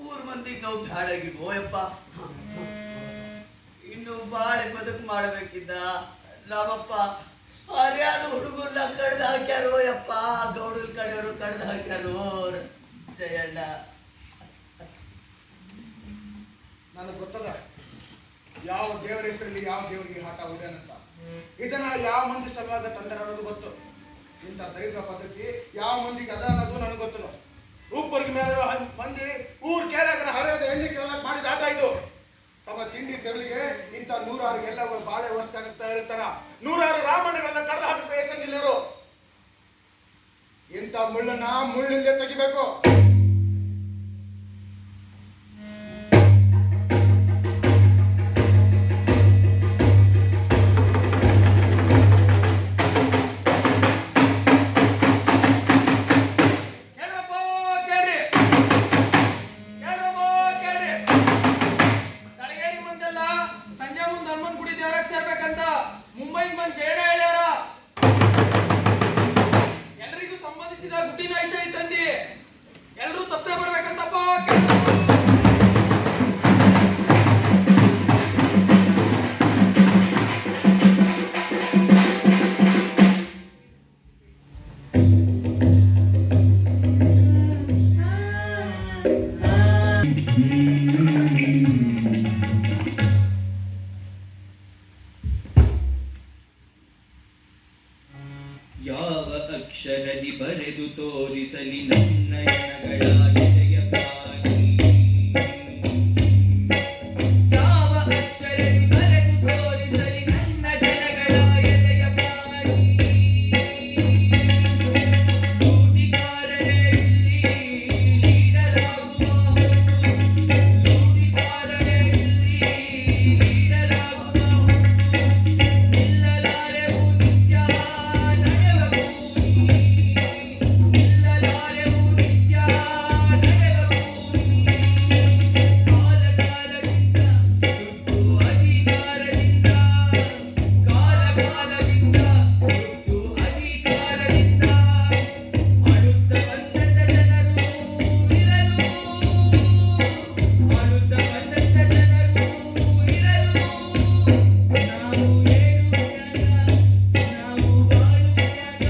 Speaker 2: ಊರ್ ಮಂದಿಗೆ ನಾವು ಬ್ಯಾಡಾಗಿವಿ ಓ ಯಪ್ಪ ಇನ್ನು ಬಾಳೆ ಬದುಕು ಮಾಡಬೇಕಿದ್ದ ರಾಮಪ್ಪ ಹರ್ಯಾದ ಹುಡುಗರ್ನ ಕಡ್ದು ಹಾಕ್ಯಾರೋ ಯಪ್ಪ ಗೌಡಲ್ ಕಡೆಯವರು ಕಡ್ದು ಹಾಕ್ಯಾರೋ ಜಯಣ್ಣ
Speaker 9: ನನಗೆ ಗೊತ್ತದ ಯಾವ ದೇವರ ಹೆಸರಲ್ಲಿ ಯಾವ ದೇವರಿಗೆ ಆಟ ಉಡ್ಯಾನಂತ ಇದನ್ನ ಯಾವ ಮಂದಿ ಸಲುವಾಗ ತಂದರ ಅನ್ನೋದು ಗೊತ್ತು ಇಂಥ ದರಿದ್ರ ಪದ್ಧತಿ ಯಾವ ಮಂದಿಗೆ ಅದ ಅನ್ನೋದು ನನಗೆ ಗೊತ್ತು ಉಪ್ಪರಿಗೆ ಮೇಲೆ ಮಂದಿ ಊರ್ ಕೇಳಾಗ ಹರಿಯೋದು ಎಣ್ಣೆ ಕೇಳಕ್ ಮಾಡಿದ ಆಟ ಇದು ತಮ್ಮ ತಿಂಡಿ ತೆರಳಿಗೆ ಇಂಥ ನೂರಾರು ಎಲ್ಲಗಳು ಬಾಳೆ ವರ್ಷಾಗುತ್ತಾ ಇರ್ತಾರ ನೂರಾರು ರಾಮಣ್ಣಗಳನ್ನ ಕಡ್ದು ಹಾಕಿ ಬೇಸಂಗಿಲ್ಲರು ಇಂಥ ಮುಳ್ಳನ್ನ ಮುಳ್ಳಿಂದ ತೆಗಿಬೇಕು
Speaker 7: ಮುಂಬೈಗೆ ಬಂದು ಜೇಡ ಹೇಳ್ಯಾರ ಎಲ್ರಿಗೂ ಸಂಬಂಧಿಸಿದ ಗುಟ್ಟಿನ ವಿಷಯ ತಂದಿ ಎಲ್ರೂ ತಪ್ಪೇ ಬರ್ಬೇಕಂತಪ್ಪ
Speaker 8: ಯಾವ ಅಕ್ಷರದಿ ಬರೆದು ತೋರಿಸಲಿ ನನ್ನ ಎಣಗಳ ಎದೆಯ ಪಾನಿ ಯಾವ ಅಕ್ಷರದಿ ಬರೆದು ತೋರಿಸಲಿ ನನ್ನ ಜನಗಳ ಎದೆಯ ಪಾನಿ ಲೂಟಿಗಾರರೇ ಇಲ್ಲಿ ಲೀಡರಾಗುವ ಲೂಟಿಗಾರರೇ ಇಲ್ಲಿ ಲೀಡರಾಗುವ ನಿಲ್ಲಲಾರೆವು ನಿತ್ಯ ನಡೆವ ಕೂಲಿ ನಿಲ್ಲಲಾರೆವು ನಿತ್ಯ ನಡೆವ ಕೂಲಿ ಕಾಲ ಕಾಲದಿಂದ ದುಡ್ಡು ಅಧಿಕಾರದಿಂದ ಕಾಲ ಕಾಲದಿಂದ ದುಡ್ಡು ಅಧಿಕಾರದಿಂದ ಆಳುತ್ತ ಬಂದಂತ ಜನರು ಇರಲು ಆಳುತ್ತ ಬಂದಂತ ಜನರು ಇರಲು ನಾವು ಹೇಳುವುದಾಗ ನಾವು ಬಾಳುವುದಾಗ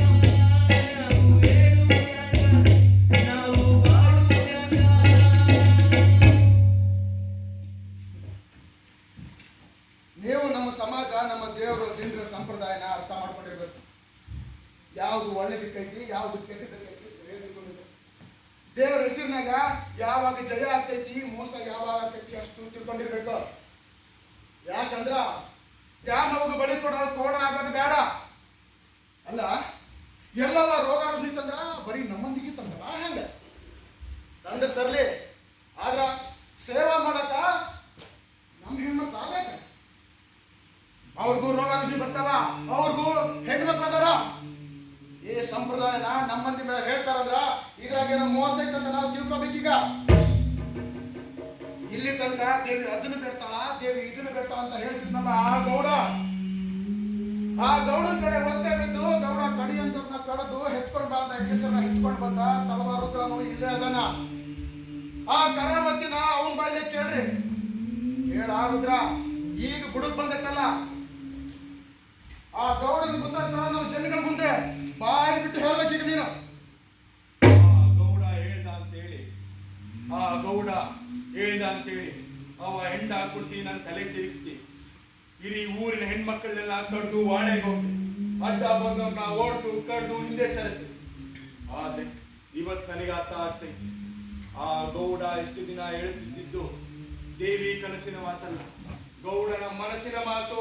Speaker 8: ನಾವು ಹೇಳುವುದಾಗ ನಾವು ಬಾಳುವುದಾಗ
Speaker 9: ನೀವು ನಮ್ಮ ಸಮಾಜ ನಮ್ಮ ದೇವರು ದಿನದ ಸಂಪ್ರದಾಯನ ಅರ್ಥ ಮಾಡ್ಕೊಂಡಿರ್ಬೇಕು ಯಾವುದು ಒಳ್ಳೆದಕ್ಕೈತಿ ಯಾವುದು ಕೆಟ್ಟದಕ್ಕೈತಿ ಸರಿಯಾಗಿ ತಿಳ್ಕೊಂಡಿರ್ಬೇಕು ದೇವರ ಹೆಸರಿನಾಗ ಯಾವಾಗ ಜಯ ಆಗ್ತೈತಿ ಮೋಸ ಯಾವಾಗ ಆಗ್ತೈತಿ ಅಷ್ಟು ತಿಳ್ಕೊಂಡಿರ್ಬೇಕು ಯಾಕಂದ್ರ ದ್ಯಾಮವಾಗ ಬಳಿ ಕೊಡೋದು ಕೋಣ ಆಗೋದು ಬೇಡ ಅಲ್ಲ ಎಲ್ಲವ ರೋಗ ರುಜಿ ತಂದ್ರ ಬರೀ ನಮ್ಮಂದಿಗೆ ತಂದ್ರ ಹೆಂಗ ತಂದ್ರೆ ತರ್ಲಿ ಆದ್ರ ಸೇವಾ ಮಾಡಕ ನಮ್ಮ ಹೆಣ್ಮಕ್ಳು ಆಗ್ಬೇಕ ಅವ್ರಿಗೂ ರೋಗ ರುಜಿ ಬರ್ತಾವ ಅವ್ರಿಗೂ ಹೆಣ್ಮಕ್ಳು ಅದಾರ ಈ ಸಂಪ್ರದಾಯನ ನಮ್ಮಂದಿ ಮೇಲೆ ಹೇಳ್ತಾರಂದ್ರ ಇದ್ರಾಗ ಏನೋ ಮೋಸ ಐತಂತ ನಾವು ತಿಳ್ಕೊಬೇಕೀಗ ಇಲ್ಲಿ ತನಕ ದೇವಿ ಅದನ್ನು ಬೆಡ್ತಾಳ ದೇವಿ ಇದನ್ನು ಬೆಡ್ತಾಳ ಅಂತ ಹೇಳ್ತಿದ್ ನಮ್ಮ ಆ ಗೌಡ ಆ ಗೌಡನ ಕಡೆ ಒತ್ತೆ ಬಿದ್ದು ಗೌಡ ಕಡಿಯಂತವ್ರನ್ನ ಕಳೆದು ಹೆತ್ಕೊಂಡ್ ಬಂದ ಹೆಂಗಸರನ್ನ ಹೆತ್ಕೊಂಡ್ ಬಂದ ತಲವಾರು ರುದ್ರನು ಇಲ್ಲೇ ಅದನ. ಆ ಕರಾಮತ್ತಿನ ಅವನ್ ಬಾಯಿಲೆ ಕೇಳ್ರಿ. ಕೇಳ ರುದ್ರ, ಈಗ ಬುಡಕ್ ಬಂದೈತಲ್ಲ ಆ ಗೌಡನ ಮುಂದೆ ನಾವು ಜನಗಳ ಮುಂದೆ ಬಾಯಿ ಬಿಟ್ಟು ಹೇಳ್ಬೇಕೀಗ ನೀನು.
Speaker 6: ಗೌಡ ಹೇಳ್ದ ಅಂತೇಳಿ ಅವ ಹೆಂಡ ಕುಡಿಸಿ ನನ್ನ ತಲೆ ತಿರುಗಿಸ್ತಿ. ಇಡೀ ಊರಿನ ಹೆಣ್ಮಕ್ಕಳನ್ನೆಲ್ಲ ಕಡ್ದು ವಾಳೆಗೆ ಹೋಗಿ ಅಡ್ಡ ಬಂದವ್ರನ್ನ ಓಡ್ದು ಕಡ್ದು ಹಿಂದೆ ಸರಿಸಿ. ಆದ್ರೆ ಇವತ್ತು ನನಗೆ ಅರ್ಥ ಆಗ್ತೈತಿ, ಆ ಗೌಡ ಎಷ್ಟು ದಿನ ಹೇಳ್ತಿದ್ದು ದೇವಿ ಕನಸಿನ ಮಾತಲ್ಲ, ಗೌಡನ ಮನಸ್ಸಿನ ಮಾತು.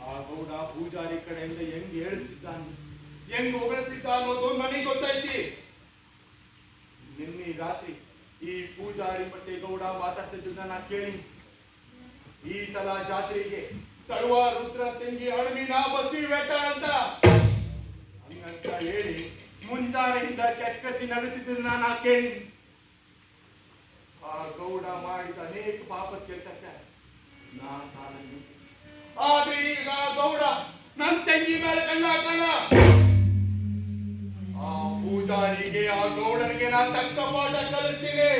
Speaker 6: ಆ ಗೌಡ ಪೂಜಾರಿ ಕಡೆಯಿಂದ ಹೆಂಗ್ ಹೇಳ್ತಿದ್ದಾನೆ, ಹೆಂಗ್ ಹೊಗಳ್ತಿದ್ದ ಅನ್ನೋದು ನನಗೆ ಗೊತ್ತೈತಿ. ನಿನ್ನೆ ರಾತ್ರಿ ಈ ಪೂಜಾರಿ ಮತ್ತೆ ಗೌಡ ಮಾತಾಡ್ತಿದ್ದನ್ನ ನಾ ಕೇಳಿ, ಈ ಸಲ ಜಾತ್ರೆಗೆ ತರುವ ರುದ್ರ ತೆಂಗಿ ಹಣ್ಣಿನ ಬಸಿ ವೇಟ ಅಂತ ಹಂಗಂತ ಹೇಳಿ ಮುಂಜಾನೆಯಿಂದ ಕೆಕ್ಕಸಿ ನಗುತ್ತಿದ್ದನ್ನ ನಾ ಕೇಳಿ. ಆ ಗೌಡ ಮಾಡಿದ ಅನೇಕ ಪಾಪದ ಕೆಲಸಕ್ಕೆ ನಾ ಸಾಲ. ಆದ್ರೆ ಈಗ ಗೌಡ ನನ್ ತಂಗಿ ಮೇಲೆ ಕಣ್ಣ ಹಾಕಲ್ಲ. ಆ ಪೂಜಾರಿಗೆ ಆ ಗೌಡನಿಗೆ ನಾ ತಕ್ಕ ಪಾಠ ಕಲಿಸ್ತೀನಿ.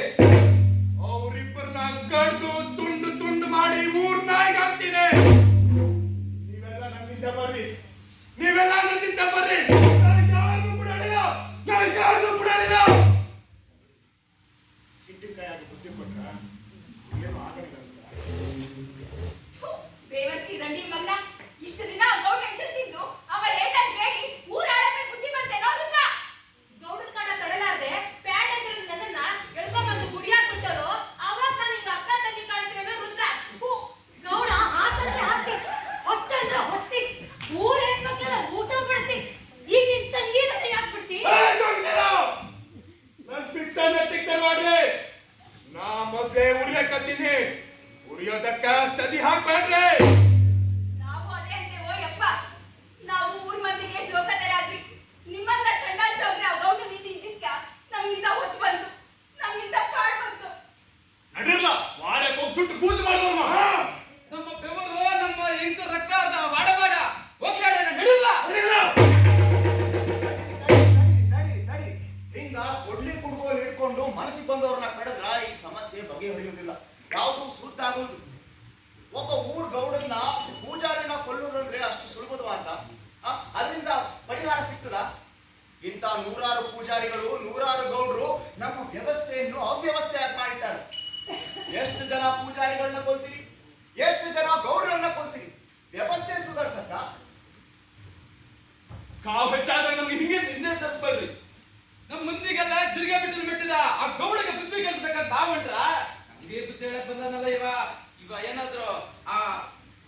Speaker 6: ಅವರಿಬ್ಬರನ್ನ ಕಡ್ದು ತುಂಡು ತುಂಡು ಮಾಡಿ ಊರ್ ನಾಯಿಗೆ ಹಾಕ್ತೀನಿ. ನೀವೆಲ್ಲ ನನ್ನಿಂದ ಬರ್ರಿ, ನೀವೆಲ್ಲ ನನ್ನಿಂದ ಬರ್ರಿ. ಯಾರಿಗೂ ಬಿಡಲಿಲ್ಲ, ಯಾರಿಗೂ ಬಿಡಲಿಲ್ಲ.
Speaker 9: ಸಿಟ್ಟಿಕಾಯಾಗಿ ಬುದ್ಧಿ ಕೊಟ್ರ ಏನು ಆಗಲಿಲ್ಲ.
Speaker 3: ಬೇವರ್ಸಿ ರಂಡಿ ಮಗ್ನ, ಇಷ್ಟು ದಿನ ಗೌಡ ಹೆಸರು ಅವ ಹೇಳ್ದಂಗ್ ಕೇಳಿ ಊರಾಳಕ್ಕೆ ಬುದ್ಧಿ ಬಂತೇನೋ ರುದ್ರ. ಗೌಡನ ಕಾಡ ತಡಲಾರ್ದೆ ಪ್ಯಾಡ್ ಹೆಸರು ನನ್ನನ್ನ ಎಳ್ಕೊಂಡ್ಬಂದು ಗುಡಿಯಾಗ್ಬಿಟ್ಟರು. ಅವಾಗ ನಾನು ಹಿಂಗ ಅಕ್ಕ ತಂಗಿ ಕಾಣಿಸ್ರೇನೋ ರುದ್ರ. ಗೌಡ ಹಾಸಕ್ಕೆ ಹಾಕಿ ಹೊಚ್ಚಂದ್ರ ಹೊಚ್ಚಿ ಊರ ಹೆಣ್ಮಕ್ಳೆಲ್ಲ ಊಟ ಬಡಿಸಿ ಈಗ ನಿನ್ ತಂಗಿ ಜೊತೆ ಯಾಕ್ಬಿಡ್ತಿ?
Speaker 6: ನನ್ ಪಿತ್ತ ನೆಟ್ಟಿಗೆ ಮಾಡ್ರಿ. ನಾ ಮೊದ್ಲೇ ಉರಿಯಕತ್ತೀನಿ, ಉರಿಯೋದಕ್ಕ ಸದಿ ಹಾಕ್ಬೇಡ್ರಿ.
Speaker 3: ನಾವು ಅದೇ ಅಂತೇವೋ ಯಪ್ಪ. ನಾವು ಊರ್ ಮಂದಿಗೆ ಜೋಗದರಾದ್ವಿ. ನಿಮ್ಮನ್ನ ಚಂಡಾಲ್ ಚೌಗ್ರ ಗೌಡ ನಿಂದ ಇದ್ದಿದ್ಕ ನಮ್ಮಿಂದ ಹೊತ್ತು ಬಂತು, ನಮ್ಮಿಂದ ಪಾಡ್ ಬಂತು.
Speaker 6: ನಡಿರ್ಲ ವಾಡೆ ಕೊಟ್ಟು ಪೂಜೆ ಮಾಡಿದವ್ರು
Speaker 7: ನಮ್ಮ ಬೆವರು ನಮ್ಮ ಹೆಂಗಸರ ರಕ್ತ ಅರ್ಧ ಮಾಡದಾಗ ಹೋಗ್ಲಾಡ ನಡಿಲ್ಲ.
Speaker 4: ನಡಿ ಹಿಂಗ ಕೊಡ್ಲಿ ಕುಡ್ಗೋಲ್ ಹಿಡ್ಕೊಂಡು ಮನಸ್ಸಿಗೆ ಬಂದವ್ರನ್ನ ಕಡಿದ್ರ ಈ ಸಮಸ್ಯೆ ಬಗೆಹರಿಯುವುದಿಲ್ಲ, ಯಾವುದು ಸೂಕ್ತ ಆಗುವುದು. ಒಬ್ಬ ಊರ್ ಗೌಡನ್ನ ಪೂಜಾರಿನ ಕೊಲ್ಲುವುದಂದ್ರೆ ಅಷ್ಟು ಸುಲಭವಾದ? ಅದರಿಂದ ಪರಿಹಾರ ಸಿಗ್ತದ? ಇಂಥ ನೂರಾರು ಪೂಜಾರಿಗಳು, ನೂರಾರು ಗೌಡರು ನಮ್ಮ ವ್ಯವಸ್ಥೆಯನ್ನು ಅವ್ಯವಸ್ಥೆಯಾಗಿ ಮಾಡಿದ್ದಾರೆ. ಎಷ್ಟು ಜನ ಪೂಜಾರಿಗಳನ್ನ ಕೊಲ್ತೀರಿ, ಎಷ್ಟು ಜನ ಗೌಡರನ್ನ ಕೊಲ್ತೀರಿ? ವ್ಯವಸ್ಥೆ ಸುಧಾರಿಸಕ್ಕ
Speaker 6: ಕಾವು ಹೆಚ್ಚಾದಾಗ ನಮ್ಗೆ ಹಿಂದೆ ಸರಿಸ್ಬೇಡ್ರಿ.
Speaker 7: ನಮ್ಮ ಮಂದಿಗೆಲ್ಲ ತಿರುಗಾ ಮೆಟ್ಟಿದ ಆ ಗೌಡಗೆ ಬುದ್ಧಿ ಕಲಿಸ್ಬೇಕಂತ ನಾವಂಟ್ರ ನಮ್ಗೆ ಬುದ್ಧಿ ಹೇಳಕ್ ಬಂದಾನಲ್ಲ ಇವ ಏನಾದ್ರು ಆ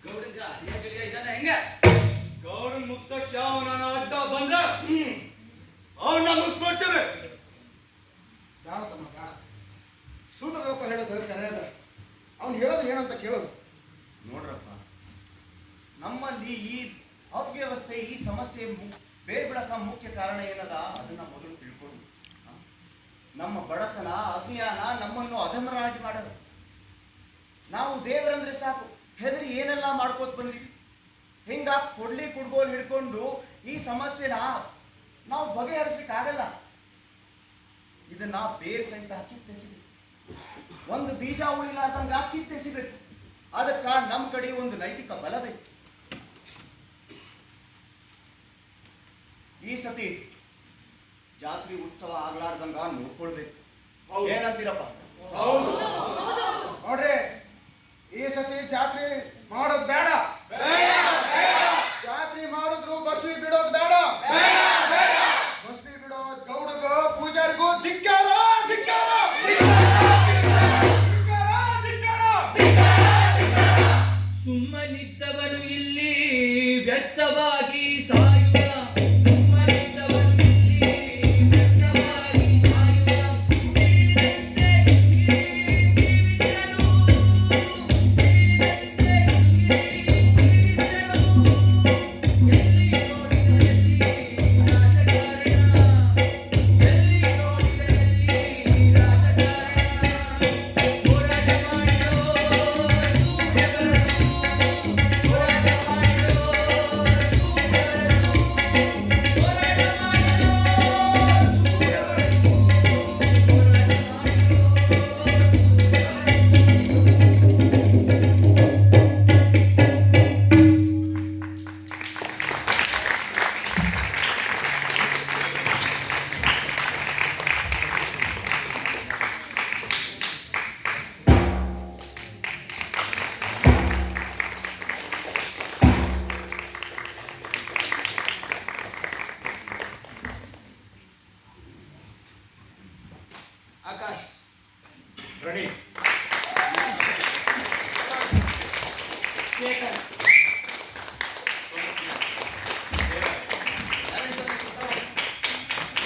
Speaker 7: ಗೌಡಂಗ ಅಡಿಯಾಗಿಳಿಯ ಇದಾನೆ ಹೆಂಗ ಗೌಡನ್ ಮುಗ್ಸಕ್ ಯಾವನ ಅಡ್ಡ ಬಂದ್ರ ಅವನ್ನ ಮುಗಿಸ್ಕೊಡ್ತೇವೆ.
Speaker 9: ಬೇಡ ತಮ್ಮ ಬೇಡ, ಸೂತಗೋಪ ಹೇಳೋದು ಕರೆಯದ. ಅವ್ನು ಹೇಳೋದು ಏನಂತ ಕೇಳೋದು.
Speaker 4: ನೋಡ್ರಪ್ಪ, ನಮ್ಮಲ್ಲಿ ಈ ಅವ್ಯವಸ್ಥೆ, ಈ ಸಮಸ್ಯೆ ಬೇರ್ಬಿಡಕ ಮುಖ್ಯ ಕಾರಣ ಏನದ ಅದನ್ನ ಮೊದಲು ತಿಳ್ಕೊಂಡು. ನಮ್ಮ ಬಡತನ, ಅಜ್ಞಾನ ನಮ್ಮನ್ನು ಅಧಮರಾಗಿ ಮಾಡೋದು. ನಾವು ದೇವರಂದ್ರೆ ಸಾಕು ಹೆದರಿ ಏನೆಲ್ಲ ಮಾಡ್ಕೋತ ಬಂದ್ವಿ. ಹಿಂಗ ಕೊಡ್ಲಿ ಕುಡ್ಗೋಲ್ ಹಿಡ್ಕೊಂಡು ಈ ಸಮಸ್ಯೆನ ನಾವು ಬಗೆಹರಿಸ್ಲಿಕ್ಕೆ ಆಗಲ್ಲ. ಇದನ್ನ ಬೇರೆ ಸಹಿತ ಕಿತ್ತೆಸಿಬೇಕು. ಒಂದು ಬೀಜ ಉಳಿಲಾರ್ದಂಗ ಕಿತ್ತೆಸಿಬೇಕು. ಅದಕ್ಕ ನಮ್ಮ ಕಡೆ ಒಂದು ನೈತಿಕ ಬಲ ಬೇಕು. ಈ ಸತಿ ಜಾತ್ರೆ ಉತ್ಸವ ಆಗ್ಲಾರ್ದಂಗ ನೋಡ್ಕೊಳ್ಬೇಕು. ಏನಂತೀರಪ್ಪ?
Speaker 9: ನೋಡ್ರಿ, ಈ ಸತಿ ಜಾತ್ರೆ ಮಾಡೋದು ಬೇಡ. ಜಾತ್ರೆ ಮಾಡಿದ್ರು ಬಸ್ವಿ ಬಿಡೋದು ಬೇಡ. ಬಸ್ವಿ ಬಿಡೋದು ಗೌಡಗೂ ಪೂಜಾರಿಗೂ ಧಿಕ್ಕಾರ.
Speaker 8: ಸುಮ್ಮನಿದ್ದವನು ಇಲ್ಲಿ ವ್ಯರ್ಥವಾಗಿ ಸಾಯುವ, ಸುಮ್ಮನಿದ್ದವನು ಇಲ್ಲಿ ವ್ಯರ್ಥವಾಗಿ ಸಾಯುವ, ಸಿಡಿಲಿನಂತೆ ನುಗ್ಗಿ ಜೀವಿಸಿರಲು, ಸಿಡಿಲಿನಂತೆ ನುಗ್ಗಿ ಜೀವಿಸಿರಲು. ಎಲ್ಲಿ ನೋಡಿದಲ್ಲಿ ರಾಜಕಾರಣ, ಎಲ್ಲಿ ನೋಡಿದಲ್ಲಿ ರಾಜಕಾರಣ. ಹೋರಾಟ ಮಾಡಿದೋ ಸೂರ್ಯಗಳು, ಹೋರಾಟ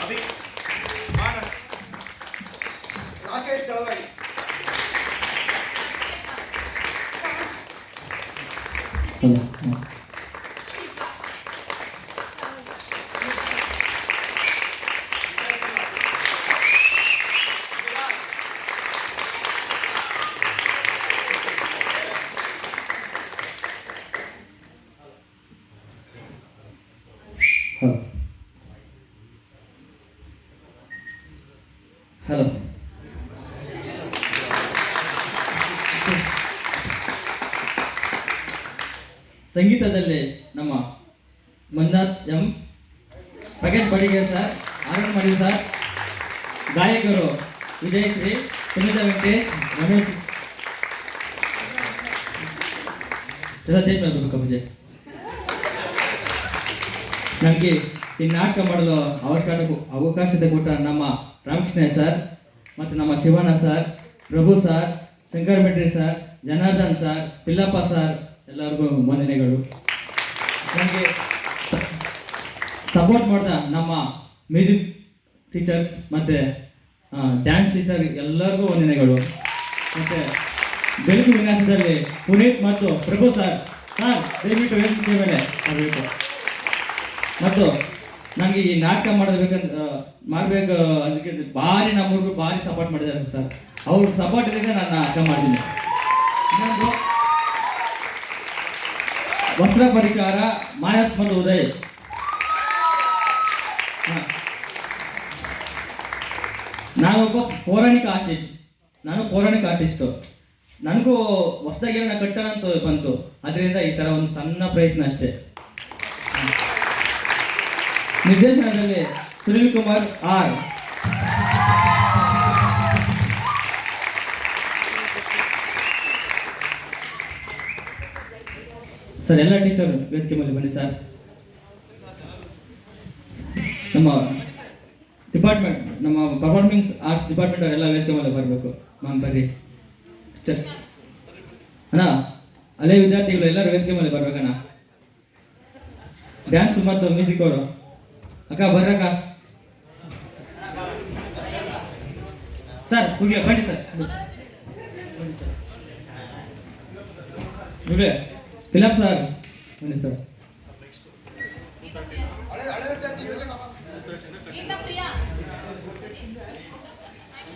Speaker 6: ಅಭಿ ಮಾಡ
Speaker 9: ರಾಕೇಶ್ ದಳವಾಯಿ.
Speaker 8: ಹಲೋ ಸಂಗೀತದಲ್ಲಿ ನಮ್ಮ ಮಂಜುನಾಥ್ ಎಂ, ಪ್ರಕಾಶ್ ಬಡಿಗೇರ್ ಸರ್, ಆನಂದ್ ಮಡಿ ಸರ್, ಗಾಯಕರು ವಿಜಯಶ್ರೀ, ಸುನಿತಾ ವೆಂಕಟೇಶ್, ರಮೇಶ್ ಎಲ್ಲ ಟೇಜ್ ಮೇಲೆ ಬರ್ಬೇಕು ವಿಜಯ್. ನನಗೆ ಈ ನಾಟಕ ಮಾಡಲು ಅವಕಾಶತೆ ಕೊಟ್ಟ ನಮ್ಮ ರಾಮಕೃಷ್ಣ ಸರ್ ಮತ್ತು ನಮ್ಮ Shivanna sir, Prabhu sir, Shankar Metri sir, Janardhan sir, Pillappa sir ಎಲ್ಲರಿಗೂ ವಂದನೆಗಳು. ನನಗೆ ಸಪೋರ್ಟ್ ಮಾಡಿದ ನಮ್ಮ ಮ್ಯೂಸಿಕ್ ಟೀಚರ್ಸ್ ಮತ್ತು ಡ್ಯಾನ್ಸ್ ಟೀಚರ್ ಎಲ್ಲರಿಗೂ ವಂದನೆಗಳು. ಮತ್ತು ಬೆಳಕು ವಿನ್ಯಾಸದಲ್ಲಿ ಪುನೀತ್ ಮತ್ತು ಪ್ರಭು ಸರ್ ದಯವಿಟ್ಟು ವೇದಿಕೆ ಮೇಲೆ ಬರಬೇಕು. ಮತ್ತು ನನಗೆ ಈ ನಾಟಕ ಮಾಡಬೇಕು ಅದಕ್ಕೆ ಭಾರಿ ನಮ್ಮ ಹುಡುಗರು ಭಾರಿ ಸಪೋರ್ಟ್ ಮಾಡಿದ್ದಾರೆ ಸರ್. ಅವ್ರ ಸಪೋರ್ಟ್ ಇದ್ದಾಗ ನಾನು ನಾಟಕ ಮಾಡಿದ್ದೀನಿ. ಇನ್ನೊಂದು ವಸ್ತ್ರ ಪರಿಕಾರ ಮಾನಸ್ ಮತ್ತು ಉದಯ್. ನಾನೊಬ್ಬ ಪೌರಾಣಿಕ ಆರ್ಟಿಸ್ಟು. ನನಗೂ ಹೊಸದಾಗಿ ಏನೋ ಕಟ್ಟೋಣ ಅಂತ ಬಂತು, ಅದರಿಂದ ಈ ಥರ ಒಂದು ಸಣ್ಣ ಪ್ರಯತ್ನ ಅಷ್ಟೇ. ನಿರ್ದೇಶನದಲ್ಲಿ ಸುನಿಲ್ ಕುಮಾರ್ ಆರ್, ಸರ್ ಎಲ್ಲ ಟೀಚರ್ ವೇದಿಕೆ ಮೇಲೆ ಬನ್ನಿ ಸರ್. ನಮ್ಮ ಡಿಪಾರ್ಟ್ಮೆಂಟ್, ನಮ್ಮ ಪರ್ಫಾರ್ಮಿಂಗ್ ಆರ್ಟ್ಸ್ ಡಿಪಾರ್ಟ್ಮೆಂಟ್ ಅವರೆಲ್ಲ ವೇದಿಕೆ ಮೇಲೆ ಬರಬೇಕು. ಮ್ಯಾಮ್ ಬರ್ರಿ ಟೀಚರ್ಸ್. ಅಣ್ಣ ಅಲ್ಲೇ ವಿದ್ಯಾರ್ಥಿಗಳು ಎಲ್ಲರೂ ವೇದಿಕೆ ಮೇಲೆ ಬರ್ಬೇಕಣ್ಣ. ಡ್ಯಾನ್ಸ್ ಮತ್ತು ಮ್ಯೂಸಿಕ್ ಅವರು ಅಕ್ಕ ಬರ್ರಕ್ಕ ಸರ್. ಹುಡ್ಲೆ ಬನ್ನಿ ಸರ್. ಹುಡ್ಲೆ ಫಿಲಪ್ ಸರ್ ಬನ್ನಿ ಸರ್.
Speaker 9: ಹಳೆ ಹಳೆ ವಿದ್ಯಾರ್ಥಿಗಳಿಗೆ
Speaker 3: ಪ್ರಿಯಾ